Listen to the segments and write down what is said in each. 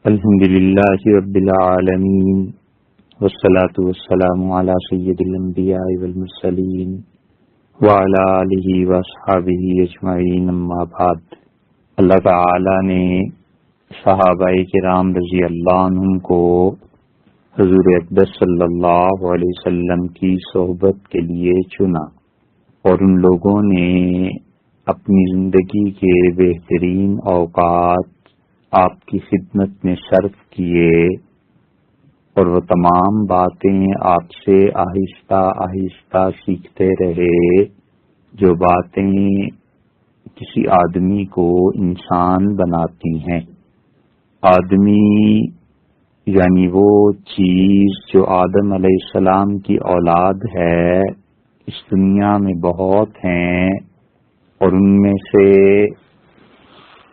الحمد للہ رب العالمین والصلاة والسلام علی سید الانبیاء والمرسلین وعلی آلہ واصحابہ اجمعین اما بعد۔ اللہ تعالی نے صحابہ کرام رضی اللہ عنہم کو حضور اقدس صلی اللہ علیہ وسلم کی صحبت کے لیے چنا، اور ان لوگوں نے اپنی زندگی کے بہترین اوقات آپ کی خدمت میں صرف کیے، اور وہ تمام باتیں آپ سے آہستہ آہستہ سیکھتے رہے، جو باتیں کسی آدمی کو انسان بناتی ہیں۔ آدمی یعنی وہ چیز جو آدم علیہ السلام کی اولاد ہے، اس دنیا میں بہت ہیں، اور ان میں سے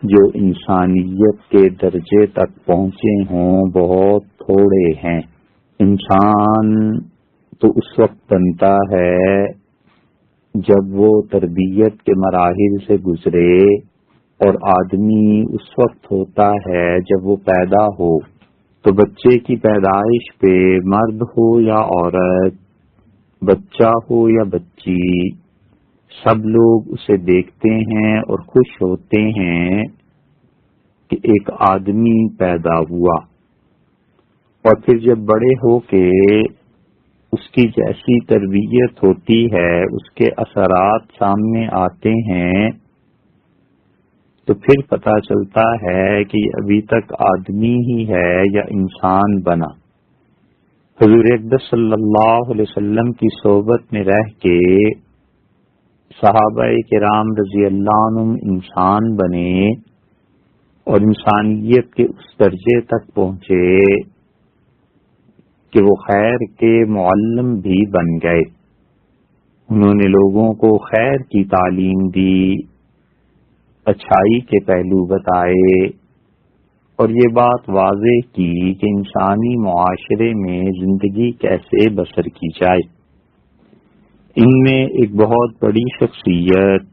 جو انسانیت کے درجے تک پہنچے ہوں بہت تھوڑے ہیں۔ انسان تو اس وقت بنتا ہے جب وہ تربیت کے مراحل سے گزرے، اور آدمی اس وقت ہوتا ہے جب وہ پیدا ہو۔ تو بچے کی پیدائش پہ مرد ہو یا عورت، بچہ ہو یا بچی، سب لوگ اسے دیکھتے ہیں اور خوش ہوتے ہیں کہ ایک آدمی پیدا ہوا، اور پھر جب بڑے ہو کے اس کی جیسی تربیت ہوتی ہے، اس کے اثرات سامنے آتے ہیں، تو پھر پتہ چلتا ہے کہ ابھی تک آدمی ہی ہے یا انسان بنا۔ حضور اقدس صلی اللہ علیہ وسلم کی صحبت میں رہ کے صحابہ کرام رضی اللہ عنہم انسان بنے، اور انسانیت کے اس درجے تک پہنچے کہ وہ خیر کے معلم بھی بن گئے۔ انہوں نے لوگوں کو خیر کی تعلیم دی، اچھائی کے پہلو بتائے، اور یہ بات واضح کی کہ انسانی معاشرے میں زندگی کیسے بسر کی جائے۔ ان میں ایک بہت بڑی شخصیت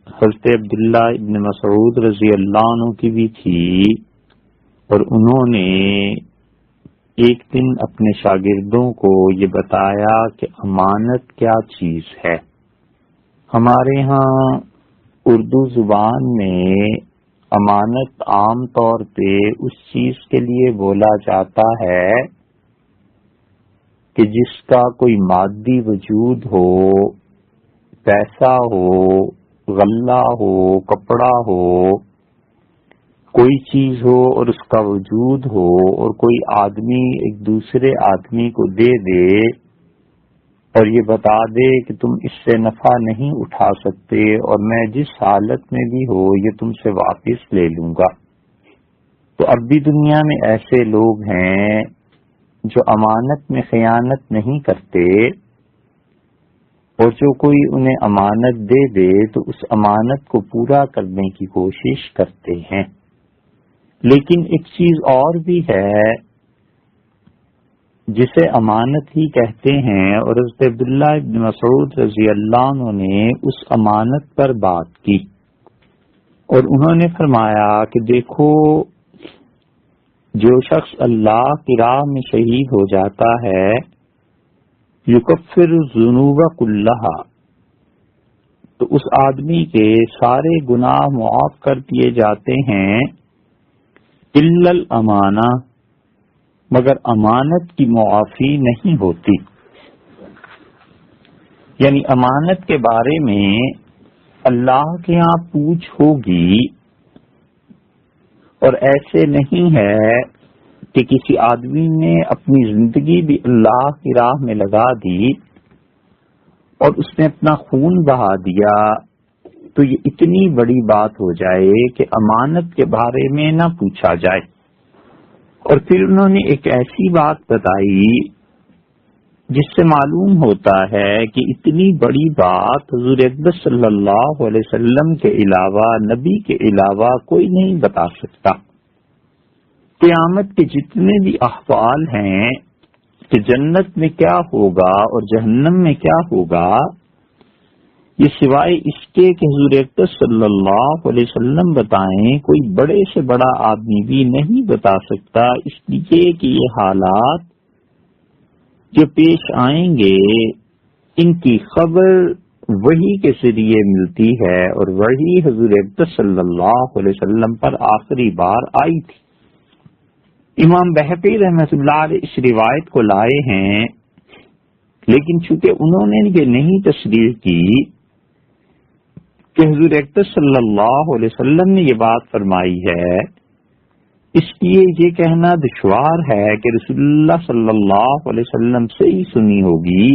حضرت عبداللہ ابن مسعود رضی اللہ عنہ کی بھی تھی، اور انہوں نے ایک دن اپنے شاگردوں کو یہ بتایا کہ امانت کیا چیز ہے۔ ہمارے ہاں اردو زبان میں امانت عام طور پہ اس چیز کے لیے بولا جاتا ہے کہ جس کا کوئی مادی وجود ہو، پیسہ ہو، غلہ ہو، کپڑا ہو، کوئی چیز ہو اور اس کا وجود ہو، اور کوئی آدمی ایک دوسرے آدمی کو دے دے اور یہ بتا دے کہ تم اس سے نفع نہیں اٹھا سکتے، اور میں جس حالت میں بھی ہو یہ تم سے واپس لے لوں گا۔ تو اب بھی دنیا میں ایسے لوگ ہیں جو امانت میں خیانت نہیں کرتے، اور جو کوئی انہیں امانت دے دے تو اس امانت کو پورا کرنے کی کوشش کرتے ہیں۔ لیکن ایک چیز اور بھی ہے جسے امانت ہی کہتے ہیں، اور حضرت عبداللہ ابن مسعود رضی اللہ عنہ نے اس امانت پر بات کی، اور انہوں نے فرمایا کہ دیکھو، جو شخص اللہ کی راہ میں شہید ہو جاتا ہے، یکفر الذنوب کلھا، تو اس آدمی کے سارے گناہ معاف کر دیے جاتے ہیں، الا الامانہ، مگر امانت کی معافی نہیں ہوتی۔ یعنی امانت کے بارے میں اللہ کے ہاں پوچھ ہوگی، اور ایسے نہیں ہے کہ کسی آدمی نے اپنی زندگی بھی اللہ کی راہ میں لگا دی اور اس نے اپنا خون بہا دیا تو یہ اتنی بڑی بات ہو جائے کہ امانت کے بارے میں نہ پوچھا جائے۔ اور پھر انہوں نے ایک ایسی بات بتائی جس سے معلوم ہوتا ہے کہ اتنی بڑی بات حضور اقدس صلی اللہ علیہ وسلم کے علاوہ، نبی کے علاوہ کوئی نہیں بتا سکتا۔ قیامت کے جتنے بھی احوال ہیں کہ جنت میں کیا ہوگا اور جہنم میں کیا ہوگا، یہ سوائے اس کے کہ حضور اقدس صلی اللہ علیہ وسلم بتائیں، کوئی بڑے سے بڑا آدمی بھی نہیں بتا سکتا، اس لیے کہ یہ حالات جو پیش آئیں گے ان کی خبر وحی کے ذریعے ملتی ہے، اور وحی حضور اقدس صلی اللہ علیہ وسلم پر آخری بار آئی تھی۔ امام بہقی رحمۃ اللہ علیہ اس روایت کو لائے ہیں، لیکن چونکہ انہوں نے یہ نہیں تصریح کی کہ حضور اقدس صلی اللہ علیہ وسلم نے یہ بات فرمائی ہے، اس لیے یہ کہنا دشوار ہے کہ رسول اللہ صلی اللہ علیہ وسلم سے ہی سنی ہوگی،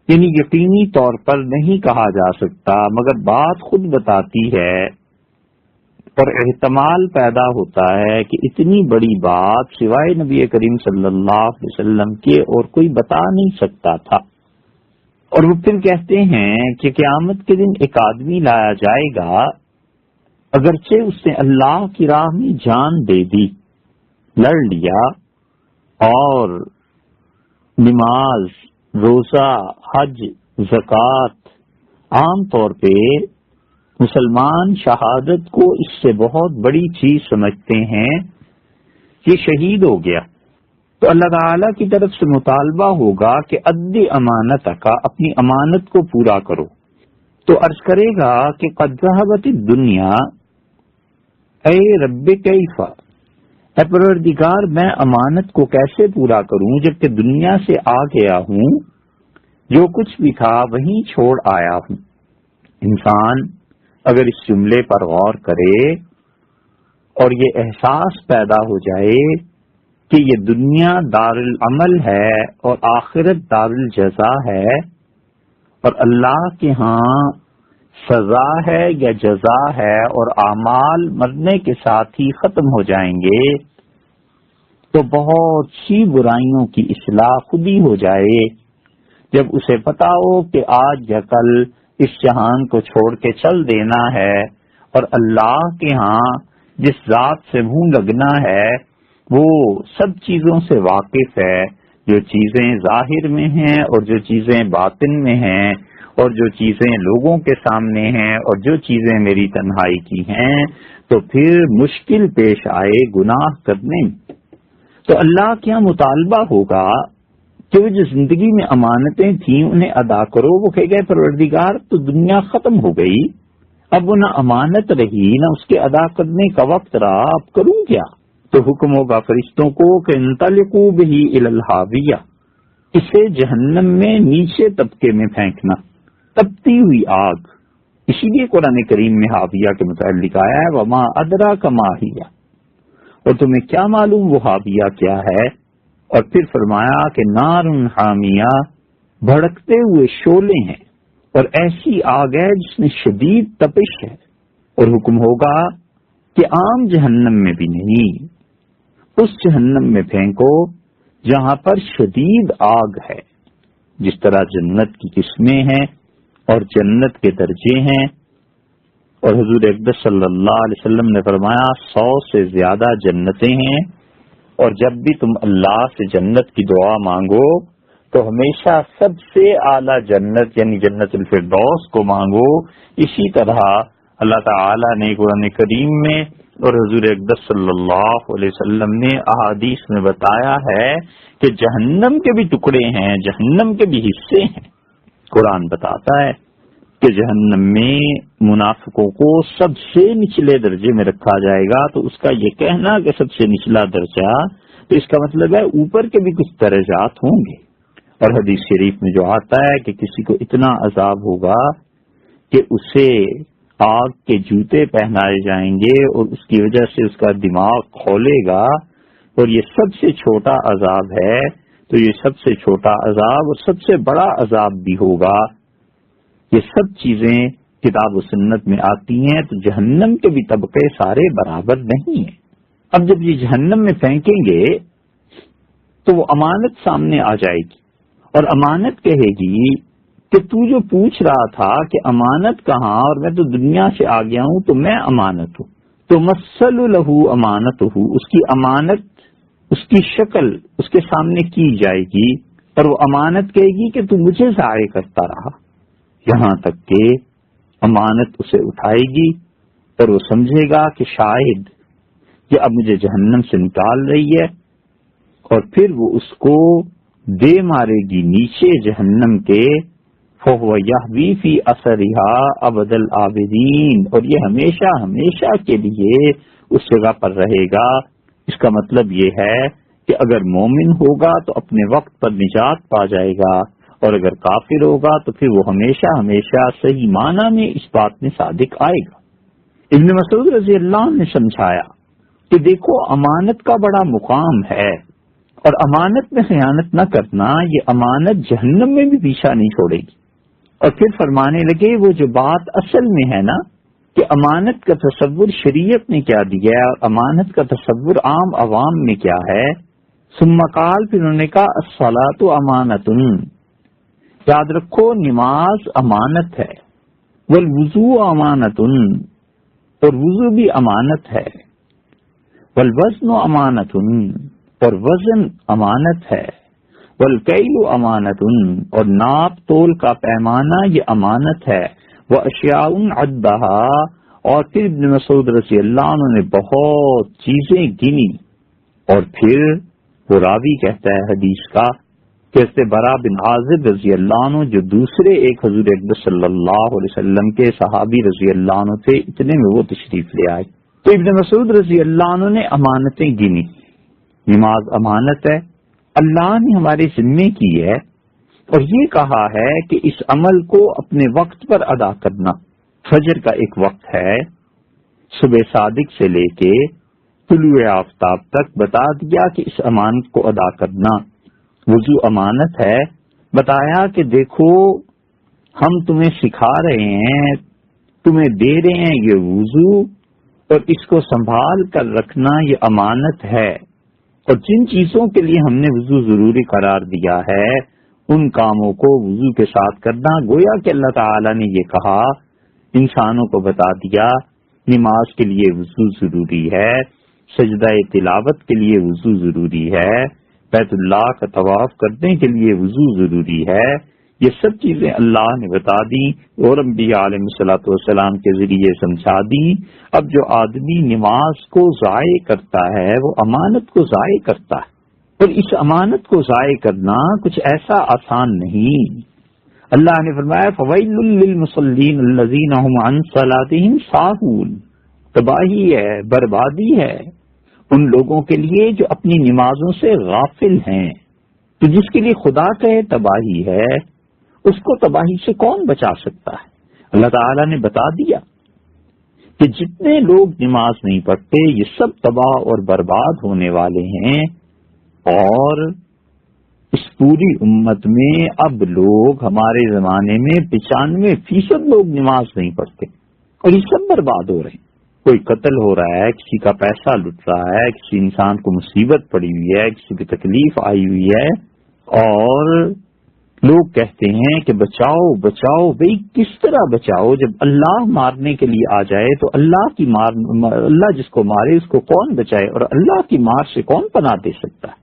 یعنی یقینی طور پر نہیں کہا جا سکتا، مگر بات خود بتاتی ہے اور احتمال پیدا ہوتا ہے کہ اتنی بڑی بات سوائے نبی کریم صلی اللہ علیہ وسلم کے اور کوئی بتا نہیں سکتا تھا۔ اور وہ پھر کہتے ہیں کہ قیامت کے دن ایک آدمی لایا جائے گا، اگرچہ اس نے اللہ کی راہ میں جان دے دی، لڑ لیا، اور نماز، روزہ، حج، زکوٰۃ، عام طور پہ مسلمان شہادت کو اس سے بہت بڑی چیز سمجھتے ہیں، یہ شہید ہو گیا، تو اللہ تعالیٰ کی طرف سے مطالبہ ہوگا کہ ادی امانت کا، اپنی امانت کو پورا کرو، تو عرض کرے گا کہ قد ذہبت الدنیا، اے رب کیفا، اے پروردگار میں امانت کو کیسے پورا کروں جبکہ دنیا سے آ گیا ہوں، جو کچھ بھی تھا وہیں چھوڑ آیا ہوں۔ انسان اگر اس جملے پر غور کرے اور یہ احساس پیدا ہو جائے کہ یہ دنیا دار العمل ہے اور آخرت دار الجزا ہے، اور اللہ کے ہاں سزا ہے یا جزا ہے، اور اعمال مرنے کے ساتھ ہی ختم ہو جائیں گے، تو بہت سی برائیوں کی اصلاح خود ہی ہو جائے جب اسے پتا ہو کہ آج یا کل اس جہان کو چھوڑ کے چل دینا ہے، اور اللہ کے ہاں جس ذات سے منہ لگنا ہے وہ سب چیزوں سے واقف ہے، جو چیزیں ظاہر میں ہیں اور جو چیزیں باطن میں ہیں، اور جو چیزیں لوگوں کے سامنے ہیں اور جو چیزیں میری تنہائی کی ہیں، تو پھر مشکل پیش آئے گناہ کرنے میں، تو اللہ کیا مطالبہ ہوگا کہ وہ جو زندگی میں امانتیں تھیں انہیں ادا کرو۔ وہ کہے گئے پروردگار تو دنیا ختم ہو گئی، اب وہ نہ امانت رہی نہ اس کے ادا کرنے کا وقت رہا، اب کروں کیا؟ تو حکم ہوگا فرشتوں کو کہ انطلقوا بہ الی الحاویہ، اسے جہنم میں نیچے طبقے میں پھینکنا، تپتی ہوئی آگ۔ اسی لیے قرآن کریم میں حاویہ کے متعلق آیا ہے وما ادراک ما ہی، اور تمہیں کیا معلوم وہ حاویہ کیا ہے؟ اور پھر فرمایا کہ نار حامیہ، بھڑکتے ہوئے شعلے ہیں، اور ایسی آگ ہے جس میں شدید تپش ہے۔ اور حکم ہوگا کہ عام جہنم میں بھی نہیں، اس جہنم میں پھینکو جہاں پر شدید آگ ہے۔ جس طرح جنت کی قسمیں ہیں اور جنت کے درجے ہیں، اور حضور اقدس صلی اللہ علیہ وسلم نے فرمایا 100 سے زیادہ جنتیں ہیں، اور جب بھی تم اللہ سے جنت کی دعا مانگو تو ہمیشہ سب سے اعلیٰ جنت یعنی جنت الفردوس کو مانگو۔ اسی طرح اللہ تعالیٰ نے قرآن کریم میں اور حضور اقدس صلی اللہ علیہ وسلم نے احادیث میں بتایا ہے کہ جہنم کے بھی ٹکڑے ہیں، جہنم کے بھی حصے ہیں۔ قرآن بتاتا ہے کہ جہنم میں منافقوں کو سب سے نچلے درجے میں رکھا جائے گا، تو اس کا یہ کہنا کہ سب سے نچلا درجہ، تو اس کا مطلب ہے اوپر کے بھی کچھ درجات ہوں گے۔ اور حدیث شریف میں جو آتا ہے کہ کسی کو اتنا عذاب ہوگا کہ اسے آگ کے جوتے پہنائے جائیں گے اور اس کی وجہ سے اس کا دماغ کھولے گا، اور یہ سب سے چھوٹا عذاب ہے، تو یہ سب سے چھوٹا عذاب اور سب سے بڑا عذاب بھی ہوگا۔ یہ سب چیزیں کتاب و سنت میں آتی ہیں، تو جہنم کے بھی طبقے سارے برابر نہیں ہیں۔ اب جب یہ جہنم میں پھینکیں گے تو وہ امانت سامنے آ جائے گی، اور امانت کہے گی کہ تو جو پوچھ رہا تھا کہ امانت کہاں، اور میں تو دنیا سے آ گیا ہوں تو میں امانت ہوں، تو مثل لہو امانت ہوں، اس کی امانت، اس کی شکل اس کے سامنے کی جائے گی، اور وہ امانت کہے گی کہ تو مجھے ضائع کرتا رہا، یہاں تک کہ امانت اسے اٹھائے گی اور وہ سمجھے گا کہ شاید یہ اب مجھے جہنم سے نکال رہی ہے، اور پھر وہ اس کو دے مارے گی نیچے جہنم کے، فَهُوَ يَحْوِي فِي أَثَرِهَا أَبَدَ الْآبِدِينَ، اور یہ ہمیشہ ہمیشہ کے لیے اس جگہ پر رہے گا۔ اس کا مطلب یہ ہے کہ اگر مومن ہوگا تو اپنے وقت پر نجات پا جائے گا، اور اگر کافر ہوگا تو پھر وہ ہمیشہ ہمیشہ صحیح معنی میں اس بات میں صادق آئے گا۔ ابن مسعود رضی اللہ عنہ نے سمجھایا کہ دیکھو امانت کا بڑا مقام ہے، اور امانت میں خیانت نہ کرنا یہ امانت جہنم میں بھی پیچھا نہیں چھوڑے گی۔ اور پھر فرمانے لگے وہ جو بات اصل میں ہے نا کہ امانت کا تصور شریعت نے کیا دیا ہے اور امانت کا تصور عام عوام میں کیا ہے، ثم قال، پھر انہوں نے کہا الصلاۃ امانۃ، یاد رکھو نماز امانت ہے، والوضوء امانۃ، اور وضو بھی امانت ہے، والوزن امانۃ، اور وزن امانت ہے، والکیل امانۃ، اور ناپ تول کا پیمانہ یہ امانت ہے، واشیاء عدها، اور پھر ابن مسعود رضی اللہ عنہ نے بہت چیزیں گنی، اور پھر وہ راوی کہتا ہے حدیث کا کہ اس برا بن عازب رضی اللہ عنہ جو دوسرے ایک حضور اکبر صلی اللہ علیہ وسلم کے صحابی رضی اللہ عنہ تھے، اتنے میں وہ تشریف لے آئے تو ابن مسعود رضی اللہ عنہ نے امانتیں گنی۔ نماز امانت ہے، اللہ نے ہمارے ذمے کی ہے، اور یہ کہا ہے کہ اس عمل کو اپنے وقت پر ادا کرنا۔ فجر کا ایک وقت ہے، صبح صادق سے لے کے طلوع آفتاب تک بتا دیا کہ اس امانت کو ادا کرنا۔ وضو امانت ہے، بتایا کہ دیکھو ہم تمہیں سکھا رہے ہیں، تمہیں دے رہے ہیں یہ وضو، اور اس کو سنبھال کر رکھنا یہ امانت ہے، اور جن چیزوں کے لیے ہم نے وضو ضروری قرار دیا ہے ان کاموں کو وضو کے ساتھ کرنا۔ گویا کہ اللہ تعالی نے یہ کہا، انسانوں کو بتا دیا نماز کے لیے وضو ضروری ہے، سجدہ تلاوت کے لیے وضو ضروری ہے، بیت اللہ کا طواف کرنے کے لیے وضو ضروری ہے۔ یہ سب چیزیں اللہ نے بتا دی اور انبیاء علیہ الصلوۃ والسلام کے ذریعے سمجھا دی۔ اب جو آدمی نماز کو ضائع کرتا ہے وہ امانت کو ضائع کرتا ہے، اور اس امانت کو ضائع کرنا کچھ ایسا آسان نہیں۔ اللہ نے فرمایا فویل للمصلین الذین هم عن صلاتهم ساہون، تباہی ہے، بربادی ہے ان لوگوں کے لیے جو اپنی نمازوں سے غافل ہیں۔ تو جس کے لیے خدا کہے تباہی ہے، اس کو تباہی سے کون بچا سکتا ہے؟ اللہ تعالیٰ نے بتا دیا کہ جتنے لوگ نماز نہیں پڑھتے یہ سب تباہ اور برباد ہونے والے ہیں، اور اس پوری امت میں اب لوگ ہمارے زمانے میں 95% لوگ نماز نہیں پڑھتے، اور یہ سب برباد ہو رہے ہیں۔ کوئی قتل ہو رہا ہے، کسی کا پیسہ لٹ رہا ہے، کسی انسان کو مصیبت پڑی ہوئی ہے، کسی کی تکلیف آئی ہوئی ہے، اور لوگ کہتے ہیں کہ بچاؤ بچاؤ۔ بھئی کس طرح بچاؤ جب اللہ مارنے کے لیے آ جائے تو اللہ جس کو مارے اس کو کون بچائے، اور اللہ کی مار سے کون پناہ دے سکتا ہے؟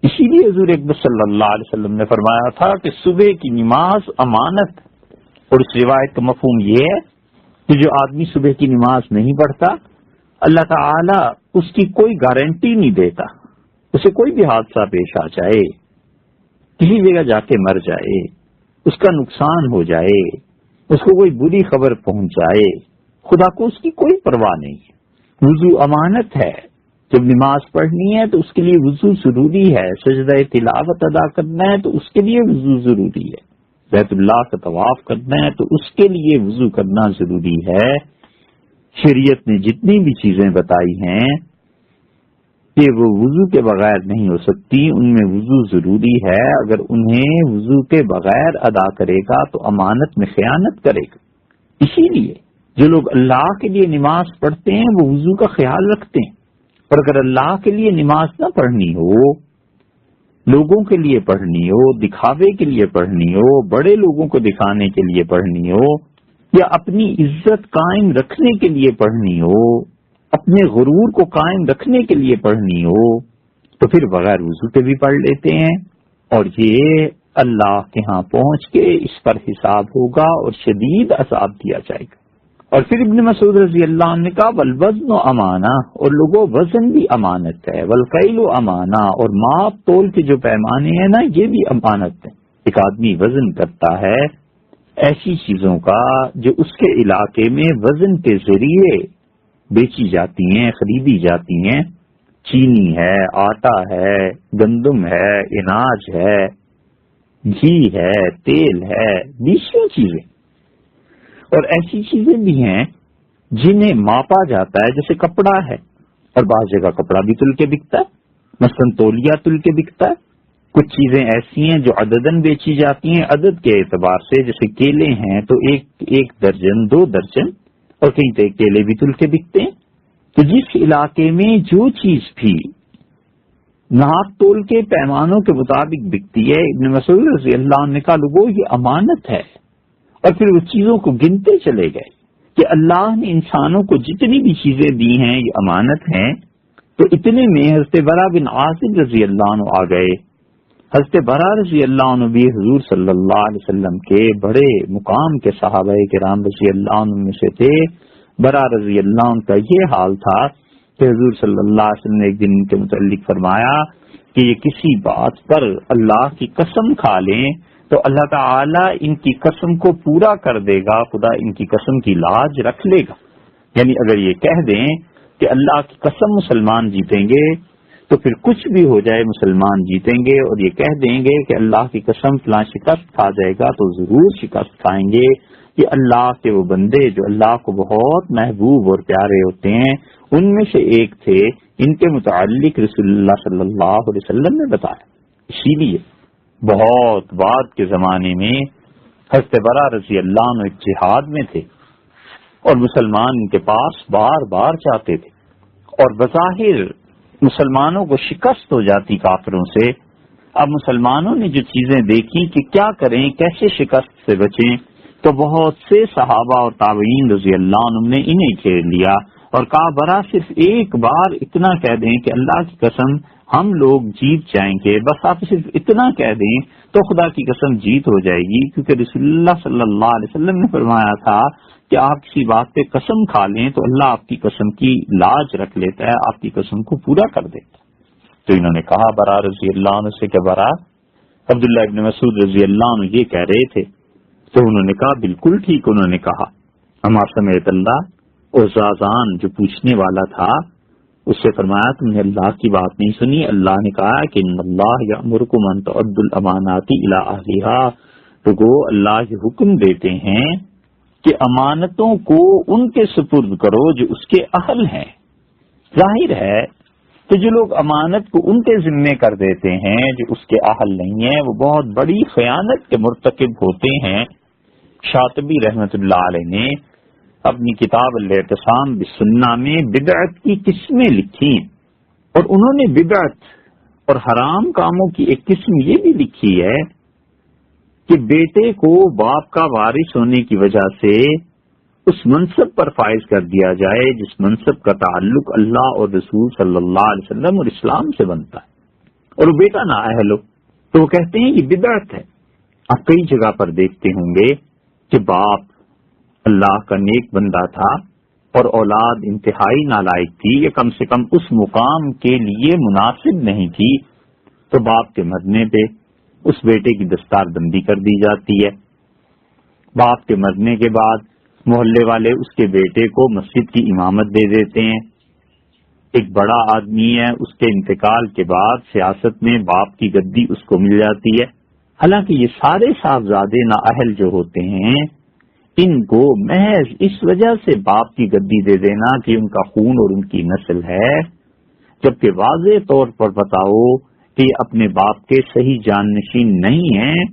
اسی لیے حضور اکبر صلی اللہ علیہ وسلم نے فرمایا تھا کہ صبح کی نماز امانت، اور اس روایت کا مفہوم یہ ہے کہ جو آدمی صبح کی نماز نہیں پڑھتا اللہ تعالی اس کی کوئی گارنٹی نہیں دیتا، اسے کوئی بھی حادثہ پیش آ جائے، کسی جگہ جا کے مر جائے، اس کا نقصان ہو جائے، اس کو کوئی بری خبر پہنچ جائے، خدا کو اس کی کوئی پرواہ نہیں ہے۔ وضو امانت ہے، جب نماز پڑھنی ہے تو اس کے لیے وضو ضروری ہے، سجدہ تلاوت ادا کرنا ہے تو اس کے لیے وضو ضروری ہے، بیت اللہ کا طواف کرنا ہے تو اس کے لیے وضو کرنا ضروری ہے۔ شریعت نے جتنی بھی چیزیں بتائی ہیں کہ وہ وضو کے بغیر نہیں ہو سکتی، ان میں وضو ضروری ہے۔ اگر انہیں وضو کے بغیر ادا کرے گا تو امانت میں خیانت کرے گا۔ اسی لیے جو لوگ اللہ کے لیے نماز پڑھتے ہیں وہ وضو کا خیال رکھتے ہیں، اور اگر اللہ کے لیے نماز نہ پڑھنی ہو، لوگوں کے لیے پڑھنی ہو، دکھاوے کے لیے پڑھنی ہو، بڑے لوگوں کو دکھانے کے لیے پڑھنی ہو، یا اپنی عزت قائم رکھنے کے لیے پڑھنی ہو، اپنے غرور کو قائم رکھنے کے لیے پڑھنی ہو، تو پھر بغیر وضو کے بھی پڑھ لیتے ہیں، اور یہ اللہ کے ہاں پہنچ کے اس پر حساب ہوگا اور شدید عذاب دیا جائے گا۔ اور پھر ابن مسعود رضی اللہ عنہ نے کہا والوزن امانہ، اور لوگوں وزن بھی امانت ہے، والکیل امانہ، اور ماپ تول کے جو پیمانے ہیں نا یہ بھی امانت ہے۔ ایک آدمی وزن کرتا ہے ایسی چیزوں کا جو اس کے علاقے میں وزن کے ذریعے بیچی جاتی ہیں، خریدی جاتی ہیں، چینی ہے، آٹا ہے، گندم ہے، اناج ہے، گھی ہے، تیل ہے، بیسوں چیزیں۔ اور ایسی چیزیں بھی ہیں جنہیں ماپا جاتا ہے، جیسے کپڑا ہے، اور بعض جگہ کپڑا بھی تل کے بکتا ہے، مثلا تولیا تل کے بکتا ہے۔ کچھ چیزیں ایسی ہیں جو عددن بیچی جاتی ہیں، عدد کے اعتبار سے، جیسے کیلے ہیں تو ایک درجن، 2 درجن، اور کئی کیلے بھی تل کے بکتے ہیں۔ تو جس علاقے میں جو چیز بھی ناپ تول کے پیمانوں کے مطابق بکتی ہے، ابن مسعود رضی اللہ عنہ کا لوگوں یہ امانت ہے۔ اور پھر اس چیزوں کو گنتے چلے گئے کہ اللہ نے انسانوں کو جتنی بھی چیزیں دی ہیں یہ امانت ہیں۔ تو اتنے میں حضرت برا بن عازب رضی اللہ عنہ آ گئے۔ حضرت برا رضی اللہ عنہ بھی حضور صلی اللہ علیہ وسلم کے بڑے مقام کے صحابہ کرام رضی اللہ عنہ میں سے تھے۔ برا رضی اللہ عنہ کا یہ حال تھا کہ حضور صلی اللہ علیہ وسلم نے ایک دن ان کے متعلق فرمایا کہ یہ کسی بات پر اللہ کی قسم کھا لیں تو اللہ تعالیٰ ان کی قسم کو پورا کر دے گا، خدا ان کی قسم کی لاج رکھ لے گا۔ یعنی اگر یہ کہہ دیں کہ اللہ کی قسم مسلمان جیتیں گے تو پھر کچھ بھی ہو جائے مسلمان جیتیں گے، اور یہ کہہ دیں گے کہ اللہ کی قسم فلاں شکست کھا جائے گا تو ضرور شکست کھائیں گے۔ یہ اللہ کے وہ بندے جو اللہ کو بہت محبوب اور پیارے ہوتے ہیں ان میں سے ایک تھے، ان کے متعلق رسول اللہ صلی اللہ علیہ وسلم نے بتایا۔ اسی لیے بہت بعد کے زمانے میں حضرت برا رضی اللہ عنہ ایک جہاد میں تھے اور مسلمان ان کے پاس بار بار جاتے تھے، اور بظاہر مسلمانوں کو شکست ہو جاتی کافروں سے۔ اب مسلمانوں نے جو چیزیں دیکھی کہ کیا کریں، کیسے شکست سے بچیں، تو بہت سے صحابہ اور تابعین رضی اللہ عنہ نے انہیں گھیر لیا اور کہا برا صرف ایک بار اتنا کہہ دیں کہ اللہ کی قسم ہم لوگ جیت جائیں گے، بس آپ صرف اتنا کہہ دیں تو خدا کی قسم جیت ہو جائے گی، کیونکہ رسول اللہ صلی اللہ علیہ وسلم نے فرمایا تھا کہ آپ کسی بات پہ قسم کھا لیں تو اللہ آپ کی قسم کی لاج رکھ لیتا ہے، آپ کی قسم کو پورا کر دیتا ہے۔ تو انہوں نے کہا برا رضی اللہ عنہ سے کہ برا، عبداللہ ابن مسعود رضی اللہ عنہ یہ کہہ رہے تھے، تو انہوں نے کہا بالکل ٹھیک۔ انہوں نے کہا اما سمیت اللہ، اور زازان جو پوچھنے والا تھا اس سے فرمایا تم نے اللہ کی بات نہیں سنی؟ اللہ نے کہا کہ ان اللہ یأمرکم ان تؤدوا الامانات الی اہلها، تو اللہ یہ حکم دیتے ہیں کہ امانتوں کو ان کے سپرد کرو جو اس کے اہل ہیں۔ ظاہر ہے کہ جو لوگ امانت کو ان کے ذمے کر دیتے ہیں جو اس کے اہل نہیں ہیں وہ بہت بڑی خیانت کے مرتکب ہوتے ہیں۔ شاطبی رحمت اللہ علیہ نے اپنی کتاب الاعتصام بالسنہ میں بدعت کی قسمیں لکھی، اور انہوں نے بدعت اور حرام کاموں کی ایک قسم یہ بھی لکھی ہے کہ بیٹے کو باپ کا وارث ہونے کی وجہ سے اس منصب پر فائز کر دیا جائے جس منصب کا تعلق اللہ اور رسول صلی اللہ علیہ وسلم اور اسلام سے بنتا ہے، اور وہ بیٹا نااہل ہو، تو وہ کہتے ہیں یہ بدعت ہے۔ آپ کئی جگہ پر دیکھتے ہوں گے کہ باپ اللہ کا نیک بندہ تھا اور اولاد انتہائی نالائق تھی، یا کم سے کم اس مقام کے لیے مناسب نہیں تھی، تو باپ کے مرنے پہ اس بیٹے کی دستار بندی کر دی جاتی ہے۔ باپ کے مرنے کے بعد محلے والے اس کے بیٹے کو مسجد کی امامت دے دیتے ہیں۔ ایک بڑا آدمی ہے، اس کے انتقال کے بعد سیاست میں باپ کی گدی اس کو مل جاتی ہے۔ حالانکہ یہ سارے صاحبزادے نااہل جو ہوتے ہیں ان کو محض اس وجہ سے باپ کی گدی دے دینا کہ ان کا خون اور ان کی نسل ہے، جبکہ واضح طور پر بتاؤ کہ یہ اپنے باپ کے صحیح جانشین نہیں ہیں،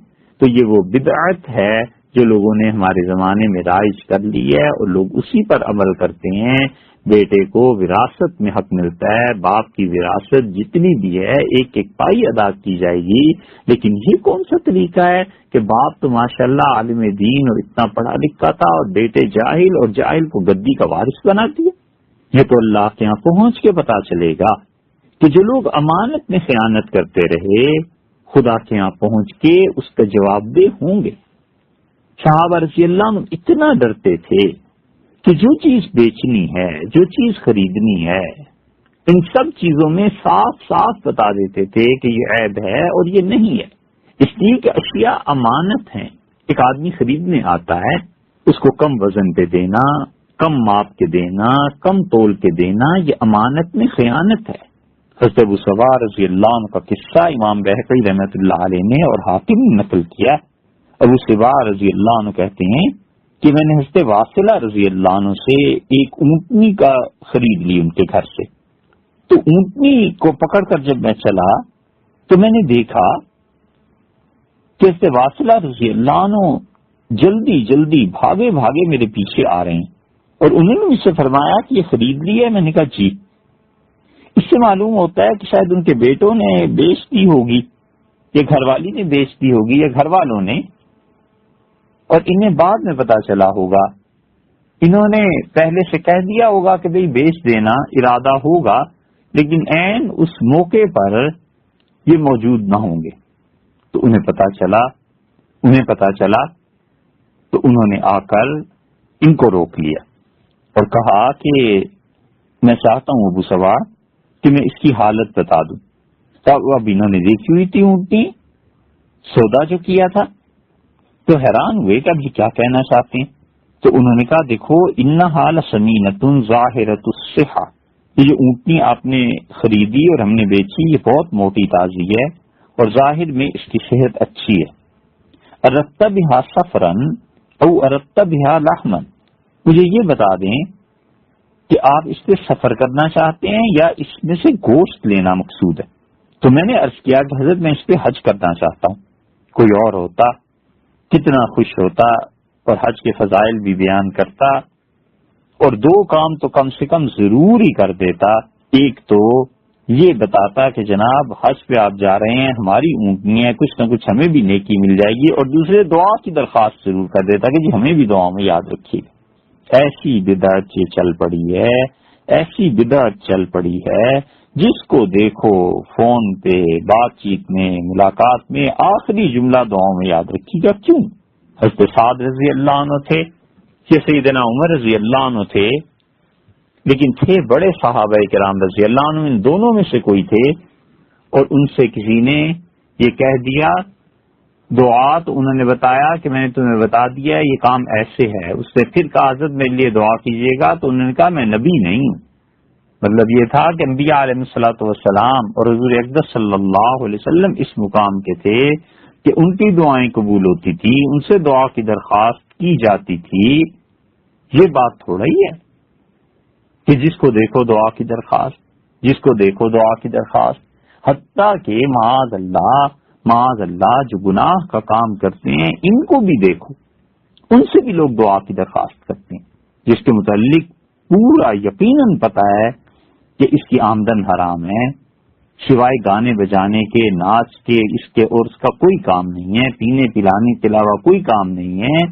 تو یہ وہ بدعت ہے جو لوگوں نے ہمارے زمانے میں رائج کر لی ہے، اور لوگ اسی پر عمل کرتے ہیں۔ بیٹے کو وراثت میں حق ملتا ہے، باپ کی وراثت جتنی بھی ہے ایک ایک پائی ادا کی جائے گی، لیکن یہ کون سا طریقہ ہے کہ باپ تو ماشاءاللہ عالم دین اور اتنا پڑھا لکھا تھا اور بیٹے جاہل، اور جاہل کو گدی کا وارث بنا دیا۔ یہ تو اللہ کے یہاں پہنچ کے پتا چلے گا کہ جو لوگ امانت میں خیانت کرتے رہے خدا کے یہاں پہنچ کے اس کا جواب دہ ہوں گے۔ صحابہ رضی اللہ عنہ اتنا ڈرتے تھے کہ جو چیز بیچنی ہے، جو چیز خریدنی ہے، ان سب چیزوں میں صاف صاف بتا دیتے تھے کہ یہ عیب ہے اور یہ نہیں ہے، اس لیے کہ اشیاء امانت ہیں۔ ایک آدمی خریدنے آتا ہے، اس کو کم وزن پہ دینا، کم ماپ کے دینا، کم تول کے دینا، یہ امانت میں خیانت ہے۔ حضرت ابو سوار رضی اللہ عنہ کا قصہ امام بہقی رحمۃ اللہ علیہ نے اور حاکم نے نقل کیا۔ ابو سوار رضی اللہ عنہ کہتے ہیں کہ میں نے حضرت واصلہ رضی اللہ عنہ سے ایک اونٹنی کا خرید لی ان کے گھر سے، تو اونٹنی کو پکڑ کر جب میں چلا تو میں نے دیکھا کہ حضرت واصلہ رضی اللہ عنہ جلدی جلدی بھاگے بھاگے میرے پیچھے آ رہے ہیں، اور انہوں نے مجھ سے فرمایا کہ یہ خرید لی ہے؟ میں نے کہا جی۔ اس سے معلوم ہوتا ہے کہ شاید ان کے بیٹوں نے بیچ دی ہوگی، یا گھر والی نے بیچ دی ہوگی، یا گھر والوں نے، اور انہیں بعد میں پتا چلا ہوگا۔ انہوں نے پہلے سے کہہ دیا ہوگا کہ بھئی بیچ دینا، ارادہ ہوگا، لیکن عین اس موقع پر یہ موجود نہ ہوں گے، تو انہیں پتا چلا تو انہوں نے آ کر ان کو روک لیا اور کہا کہ میں چاہتا ہوں ابو سوار کہ میں اس کی حالت بتا دوں۔ تب اب انہوں نے دیکھی ہوئی تھی اونٹنی، سودا جو کیا تھا، تو حیران ہوئے کہ اب یہ کیا کہنا چاہتے ہیں۔ تو انہوں نے کہا دیکھو انہا لسمینۃ ظاہرۃ الصحہ، یہ جو اونٹنی آپ نے خریدی اور ہم نے بیچی یہ بہت موٹی تازی ہے اور ظاہر میں اس کی صحت اچھی ہے۔ اردت بہا سفرن او اردت بہا لحمن، مجھے یہ بتا دیں کہ آپ اس پہ سفر کرنا چاہتے ہیں یا اس میں سے گوشت لینا مقصود ہے۔ تو میں نے عرض کیا کہ حضرت میں اس پہ حج کرنا چاہتا ہوں۔ کوئی اور ہوتا کتنا خوش ہوتا اور حج کے فضائل بھی بیان کرتا، اور دو کام تو کم سے کم ضرور ہی کر دیتا۔ ایک تو یہ بتاتا کہ جناب حج پہ آپ جا رہے ہیں، ہماری اونٹنی ہے، کچھ نہ کچھ ہمیں بھی نیکی مل جائے گی، اور دوسرے دعا کی درخواست ضرور کر دیتا کہ جی ہمیں بھی دعا میں یاد رکھیے۔ ایسی بدعت یہ چل پڑی ہے، ایسی بدعت چل پڑی ہے، جس کو دیکھو فون پہ، بات چیت میں، ملاقات میں آخری جملہ دعاؤں میں یاد رکھیے گا۔ کیوں؟ حضرت سعد رضی اللہ عنہ تھے، کہ سیدنا عمر رضی اللہ عنہ تھے، لیکن تھے بڑے صحابہ کرام رضی اللہ عنہ، ان دونوں میں سے کوئی تھے، اور ان سے کسی نے یہ کہہ دیا دعا، تو انہوں نے بتایا کہ میں نے تمہیں بتا دیا یہ کام ایسے ہے۔ اس سے پھر کہا حضرت میرے لیے دعا کیجیے گا، تو انہوں نے کہا میں نبی نہیں ہوں۔ مطلب یہ تھا کہ انبیاء علیہ الصلوۃ والسلام اور حضور اقدس صلی اللہ علیہ وسلم اس مقام کے تھے کہ ان کی دعائیں قبول ہوتی تھی، ان سے دعا کی درخواست کی جاتی تھی۔ یہ بات تھوڑا ہی ہے کہ جس کو دیکھو دعا کی درخواست، جس کو دیکھو دعا کی درخواست، حتیٰ کہ معاذ اللہ جو گناہ کا کام کرتے ہیں ان کو بھی دیکھو، ان سے بھی لوگ دعا کی درخواست کرتے ہیں، جس کے متعلق پورا یقیناً پتا ہے کہ اس کی آمدن حرام ہے، سوائے گانے بجانے کے، ناچ کے، اس کے اور اس کا کوئی کام نہیں ہے، پینے پلانے کے علاوہ کوئی کام نہیں ہے۔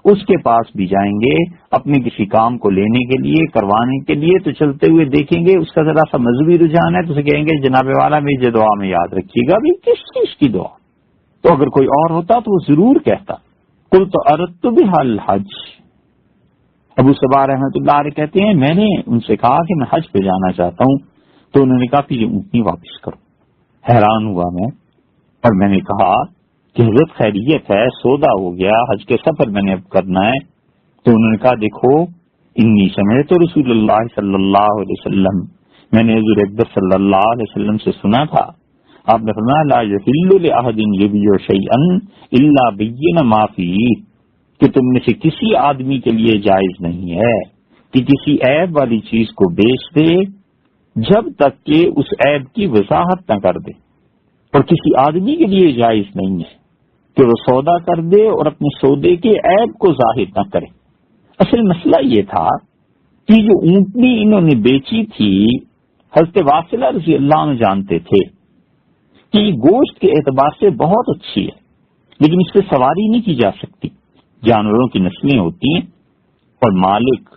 اس کے پاس بھی جائیں گے اپنے کسی کام کو لینے کے لیے، کروانے کے لیے، تو چلتے ہوئے دیکھیں گے اس کا ذرا سا مذہبی رجحان ہے تو اسے کہیں گے جناب والا مجھے دعا میں یاد رکھیے گا۔ بھی کس چیز کی دعا؟ تو اگر کوئی اور ہوتا تو وہ ضرور کہتا قلت اردت بہا الحج۔ ابو صبا رحمۃ اللہ علیہ کہتے ہیں میں نے ان سے کہا کہ میں حج پہ جانا چاہتا ہوں، تو انہوں نے کہا کہ یہ اونٹنی واپس کرو۔ حیران ہوا میں، اور میں نے کہا کہ حضرت خیریت ہے، سودا ہو گیا، حج کے سفر میں نے اب کرنا ہے۔ تو انہوں نے کہا دیکھو انی سمعت رسول اللہ صلی اللہ علیہ وسلم، میں نے حضور اقدس صلی اللہ علیہ وسلم سے سنا تھا، آپ نے فرمایا لا یحل لأحد یبیع شیئا الا بین ما فیہ، کہ تم میں سے کسی آدمی کے لیے جائز نہیں ہے کہ کسی عیب والی چیز کو بیچ دے جب تک کہ اس عیب کی وضاحت نہ کر دے، اور کسی آدمی کے لیے جائز نہیں ہے کہ وہ سودا کر دے اور اپنے سودے کے عیب کو ظاہر نہ کرے۔ اصل مسئلہ یہ تھا کہ جو اونٹنی انہوں نے بیچی تھی، حضرت واصلہ رضی اللہ عنہ جانتے تھے کہ یہ گوشت کے اعتبار سے بہت اچھی ہے، لیکن اس پہ سواری نہیں کی جا سکتی، جانوروں کی نسلیں ہوتی ہیں، اور مالک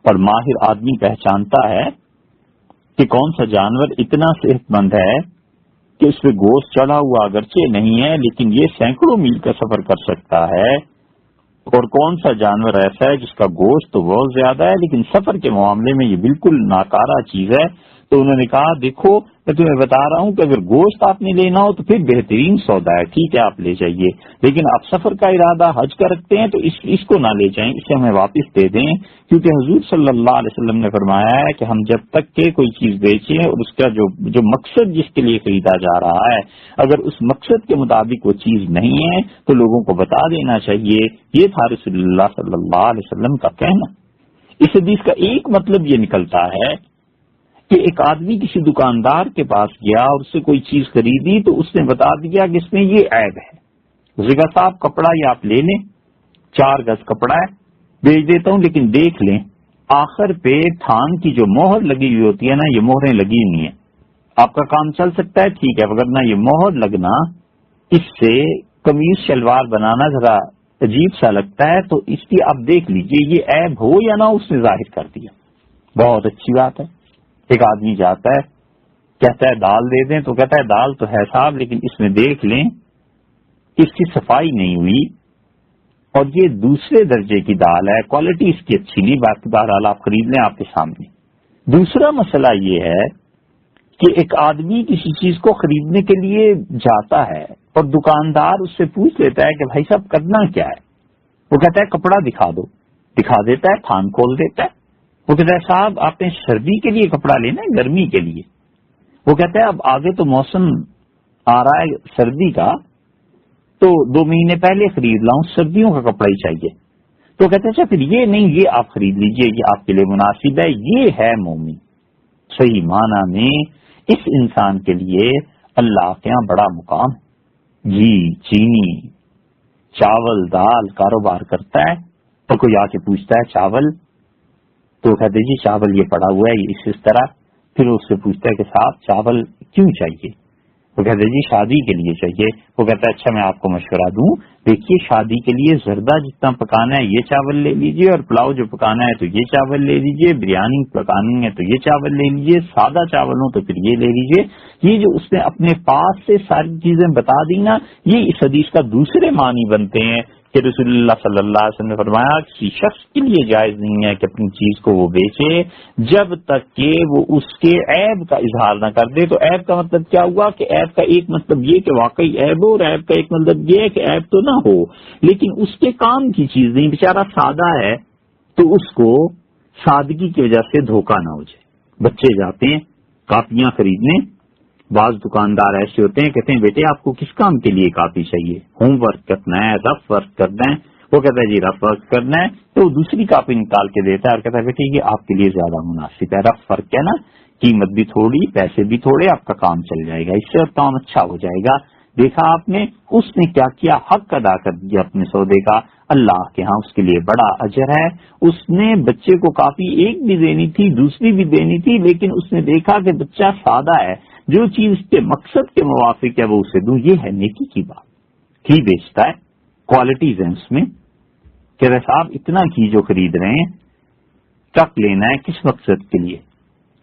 اور ماہر آدمی پہچانتا ہے کہ کون سا جانور اتنا صحت مند ہے کہ اس پہ گوشت چڑھا ہوا اگرچہ نہیں ہے لیکن یہ سینکڑوں میل کا سفر کر سکتا ہے، اور کون سا جانور ایسا ہے جس کا گوشت تو بہت زیادہ ہے لیکن سفر کے معاملے میں یہ بالکل ناکارہ چیز ہے؟ تو انہوں نے کہا دیکھو میں تمہیں بتا رہا ہوں کہ اگر گوشت آپ نے لینا ہو تو پھر بہترین سودا ہے، ٹھیک ہے آپ لے جائیے، لیکن آپ سفر کا ارادہ حج کا رکھتے ہیں تو اس کو نہ لے جائیں، اسے ہمیں واپس دے دیں، کیونکہ حضور صلی اللہ علیہ وسلم نے فرمایا ہے کہ ہم جب تک کہ کوئی چیز بیچیں اور اس کا جو مقصد جس کے لیے خریدا جا رہا ہے اگر اس مقصد کے مطابق وہ چیز نہیں ہے تو لوگوں کو بتا دینا چاہیے۔ یہ تھا رسول اللہ صلی اللہ علیہ وسلم کا کہنا۔ اس حدیث کا ایک مطلب یہ نکلتا ہے کہ ایک آدمی کسی دکاندار کے پاس گیا اور اس سے کوئی چیز خریدی تو اس نے بتا دیا کہ اس میں یہ عیب ہے، اس نے کہا صاحب کپڑا یہ آپ لے لیں، 4 گز کپڑا ہے، بیچ دیتا ہوں لیکن دیکھ لیں آخر پہ تھان کی جو مہر لگی ہوئی ہوتی ہے نا، یہ مہریں لگی ہوئی ہیں، آپ کا کام چل سکتا ہے ٹھیک ہے، وگرنہ یہ مہر لگنا اس سے قمیص شلوار بنانا ذرا عجیب سا لگتا ہے، تو اس کی آپ دیکھ لیجئے یہ عیب ہو یا نہ، اس نے ظاہر کر دیا، بہت اچھی بات ہے۔ ایک آدمی جاتا ہے کہتا ہے دال دے دیں تو کہتا ہے دال تو ہے صاحب لیکن اس میں دیکھ لیں اس کی صفائی نہیں ہوئی اور یہ دوسرے درجے کی دال ہے، کوالٹی اس کی اچھی نہیں، باقی بہرحال آپ خرید لیں آپ کے سامنے۔ دوسرا مسئلہ یہ ہے کہ ایک آدمی کسی چیز کو خریدنے کے لیے جاتا ہے اور دکاندار اس سے پوچھ لیتا ہے کہ بھائی صاحب کرنا کیا ہے، وہ کہتا ہے کپڑا دکھا دو، دکھا دیتا ہے، تھان کھول دیتا ہے، وہ کہتا ہے صاحب آپ نے سردی کے لیے کپڑا لینا ہے گرمی کے لیے، وہ کہتا ہے اب آگے تو موسم آ رہا ہے سردی کا تو 2 مہینے پہلے خرید لاؤں، سردیوں کا کپڑا ہی چاہیے، تو کہتے ہیں اچھا پھر یہ نہیں، یہ آپ خرید لیجئے، یہ آپ کے لیے مناسب ہے۔ یہ ہے مومن، صحیح معنی میں اس انسان کے لیے اللہ کے ہاں بڑا مقام ہے۔ گھی چینی چاول دال کاروبار کرتا ہے اور کوئی آ کے پوچھتا ہے چاول، تو کہتے جی چاول یہ پڑا ہوا ہے یہ اس طرح، پھر اس سے پوچھتا ہے کہ صاحب چاول کیوں چاہیے، وہ کہتے جی شادی کے لیے چاہیے، وہ کہتا ہے اچھا میں آپ کو مشورہ دوں، دیکھیے شادی کے لیے زردہ جتنا پکانا ہے یہ چاول لے لیجئے، اور پلاؤ جو پکانا ہے تو یہ چاول لے لیجئے، بریانی پکانی ہے تو یہ چاول لے لیجئے، سادہ چاول ہو تو پھر یہ لے لیجئے۔ یہ جو اس نے اپنے پاس سے ساری چیزیں بتا دی نا، یہ اس حدیث کا دوسرے معنی بنتے ہیں کہ رسول اللہ صلی اللہ علیہ وسلم نے فرمایا کسی شخص کے لیے جائز نہیں ہے کہ اپنی چیز کو وہ بیچے جب تک کہ وہ اس کے عیب کا اظہار نہ کر دے۔ تو عیب کا مطلب کیا ہوا کہ عیب کا ایک مطلب یہ کہ واقعی عیب ہو، اور عیب کا ایک مطلب یہ ہے کہ عیب تو نہ ہو لیکن اس کے کام کی چیز نہیں، بیچارہ سادہ ہے تو اس کو سادگی کی وجہ سے دھوکہ نہ ہو جائے۔ بچے جاتے ہیں کاپیاں خریدنے، بعض دکاندار ایسے ہوتے ہیں کہتے ہیں بیٹے آپ کو کس کام کے لیے کاپی چاہیے، ہوم ورک کرنا ہے، رف ورک کرنا ہے، وہ کہتا ہے جی رف ورک کرنا ہے، تو وہ دوسری کاپی نکال کے دیتا ہے اور کہتا ہے بیٹے یہ آپ کے لیے زیادہ مناسب ہے، رف ورک ہے نا، قیمت بھی تھوڑی پیسے بھی تھوڑے، آپ کا کام چل جائے گا، اس سے کام اچھا ہو جائے گا۔ دیکھا آپ نے اس نے کیا کیا، حق ادا کر دیا اپنے سودے کا، اللہ کے ہاں اس کے لیے بڑا اجر ہے۔ اس نے بچے کو کاپی ایک بھی دینی تھی دوسری بھی دینی تھی، لیکن اس نے دیکھا کہ بچہ سادہ ہے، جو چیز اس کے مقصد کے موافق ہے وہ اسے دوں، یہ ہے نیکی کی بات۔ گھی بیچتا ہے، کوالٹیز ہیں اس میں، کہ صاحب اتنا گھی جو خرید رہے ہیں ٹرک لینا ہے کس مقصد کے لیے،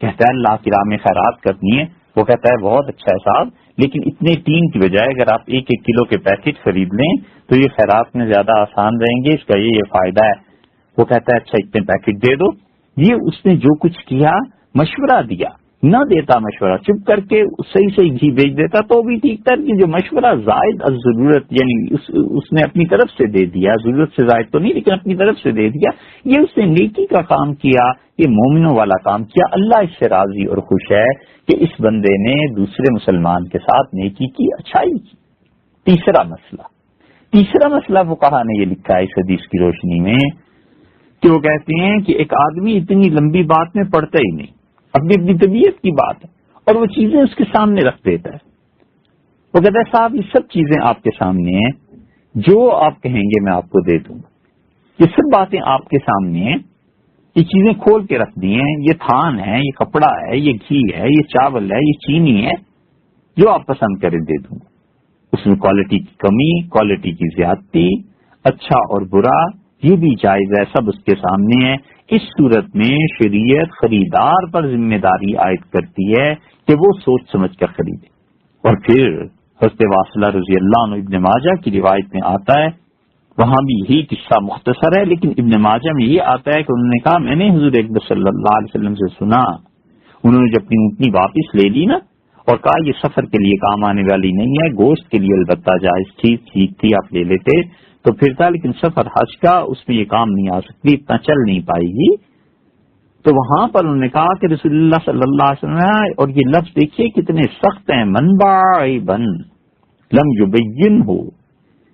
کہتا ہے اللہ کی راہ میں خیرات کرنی ہے، وہ کہتا ہے بہت اچھا ہے صاحب لیکن اتنے ٹین کی بجائے اگر آپ 1-1 کلو کے پیکٹ خرید لیں تو یہ خیرات میں زیادہ آسان رہیں گے، اس کا یہ فائدہ ہے۔ وہ کہتا ہے اچھا اتنے پیکٹ دے دو۔ یہ اس نے جو کچھ کیا مشورہ دیا، نہ دیتا مشورہ چپ کر کے صحیح گھی بیچ دیتا تو بھی ٹھیک تھا، کہ جو مشورہ زائد از ضرورت یعنی اس نے اپنی طرف سے دے دیا، ضرورت سے زائد تو نہیں لیکن اپنی طرف سے دے دیا، یہ اس نے نیکی کا کام کیا، یہ مومنوں والا کام کیا۔ اللہ اس سے راضی اور خوش ہے کہ اس بندے نے دوسرے مسلمان کے ساتھ نیکی کی، اچھائی کی۔ تیسرا مسئلہ فقہا نے یہ لکھا ہے اس حدیث کی روشنی میں کہ وہ کہتے ہیں کہ ایک آدمی اتنی لمبی بات میں پڑھتا ہی نہیں، اپنی طبیعت کی بات ہے اور وہ چیزیں اس کے سامنے رکھ دیتا ہے، وہ کہتا ہے صاحب یہ سب چیزیں آپ کے سامنے ہیں، جو آپ کہیں گے میں آپ کو دے دوں گا، یہ سب باتیں آپ کے سامنے ہیں، یہ چیزیں کھول کے رکھ دی ہیں، یہ تھان ہے، یہ کپڑا ہے، یہ گھی ہے، یہ چاول ہے، یہ چینی ہے، جو آپ پسند کریں دے دوں گا۔ اس میں کوالٹی کی کمی، کوالٹی کی زیادتی، اچھا اور برا یہ بھی جائز ہے، سب اس کے سامنے ہے۔ اس صورت میں شریعت خریدار پر ذمہ داری عائد کرتی ہے کہ وہ سوچ سمجھ کر خریدے۔ اور پھر حضرت واصلہ رضی اللہ عنہ ابن ماجہ کی روایت میں آتا ہے وہاں بھی یہی قصہ مختصر ہے، لیکن ابن ماجہ میں یہ آتا ہے کہ انہوں نے کہا میں نے حضور اکبر صلی اللہ علیہ وسلم سے سنا، انہوں نے جب اپنی اونٹنی واپس لے لی نا اور کہا یہ سفر کے لیے کام آنے والی نہیں ہے، گوشت کے لیے البتہ جائز تھی، ٹھیک تھی، آپ لے لیتے تو پھر تھا، لیکن سفر حج کا اس میں یہ کام نہیں آ سکتی، اتنا چل نہیں پائے گی. تو وہاں پر انہوں نے کہا کہ رسول اللہ صلی اللہ علیہ وسلم، اور یہ لفظ دیکھیے کتنے سخت ہیں، منبعبن لم یبین ہو،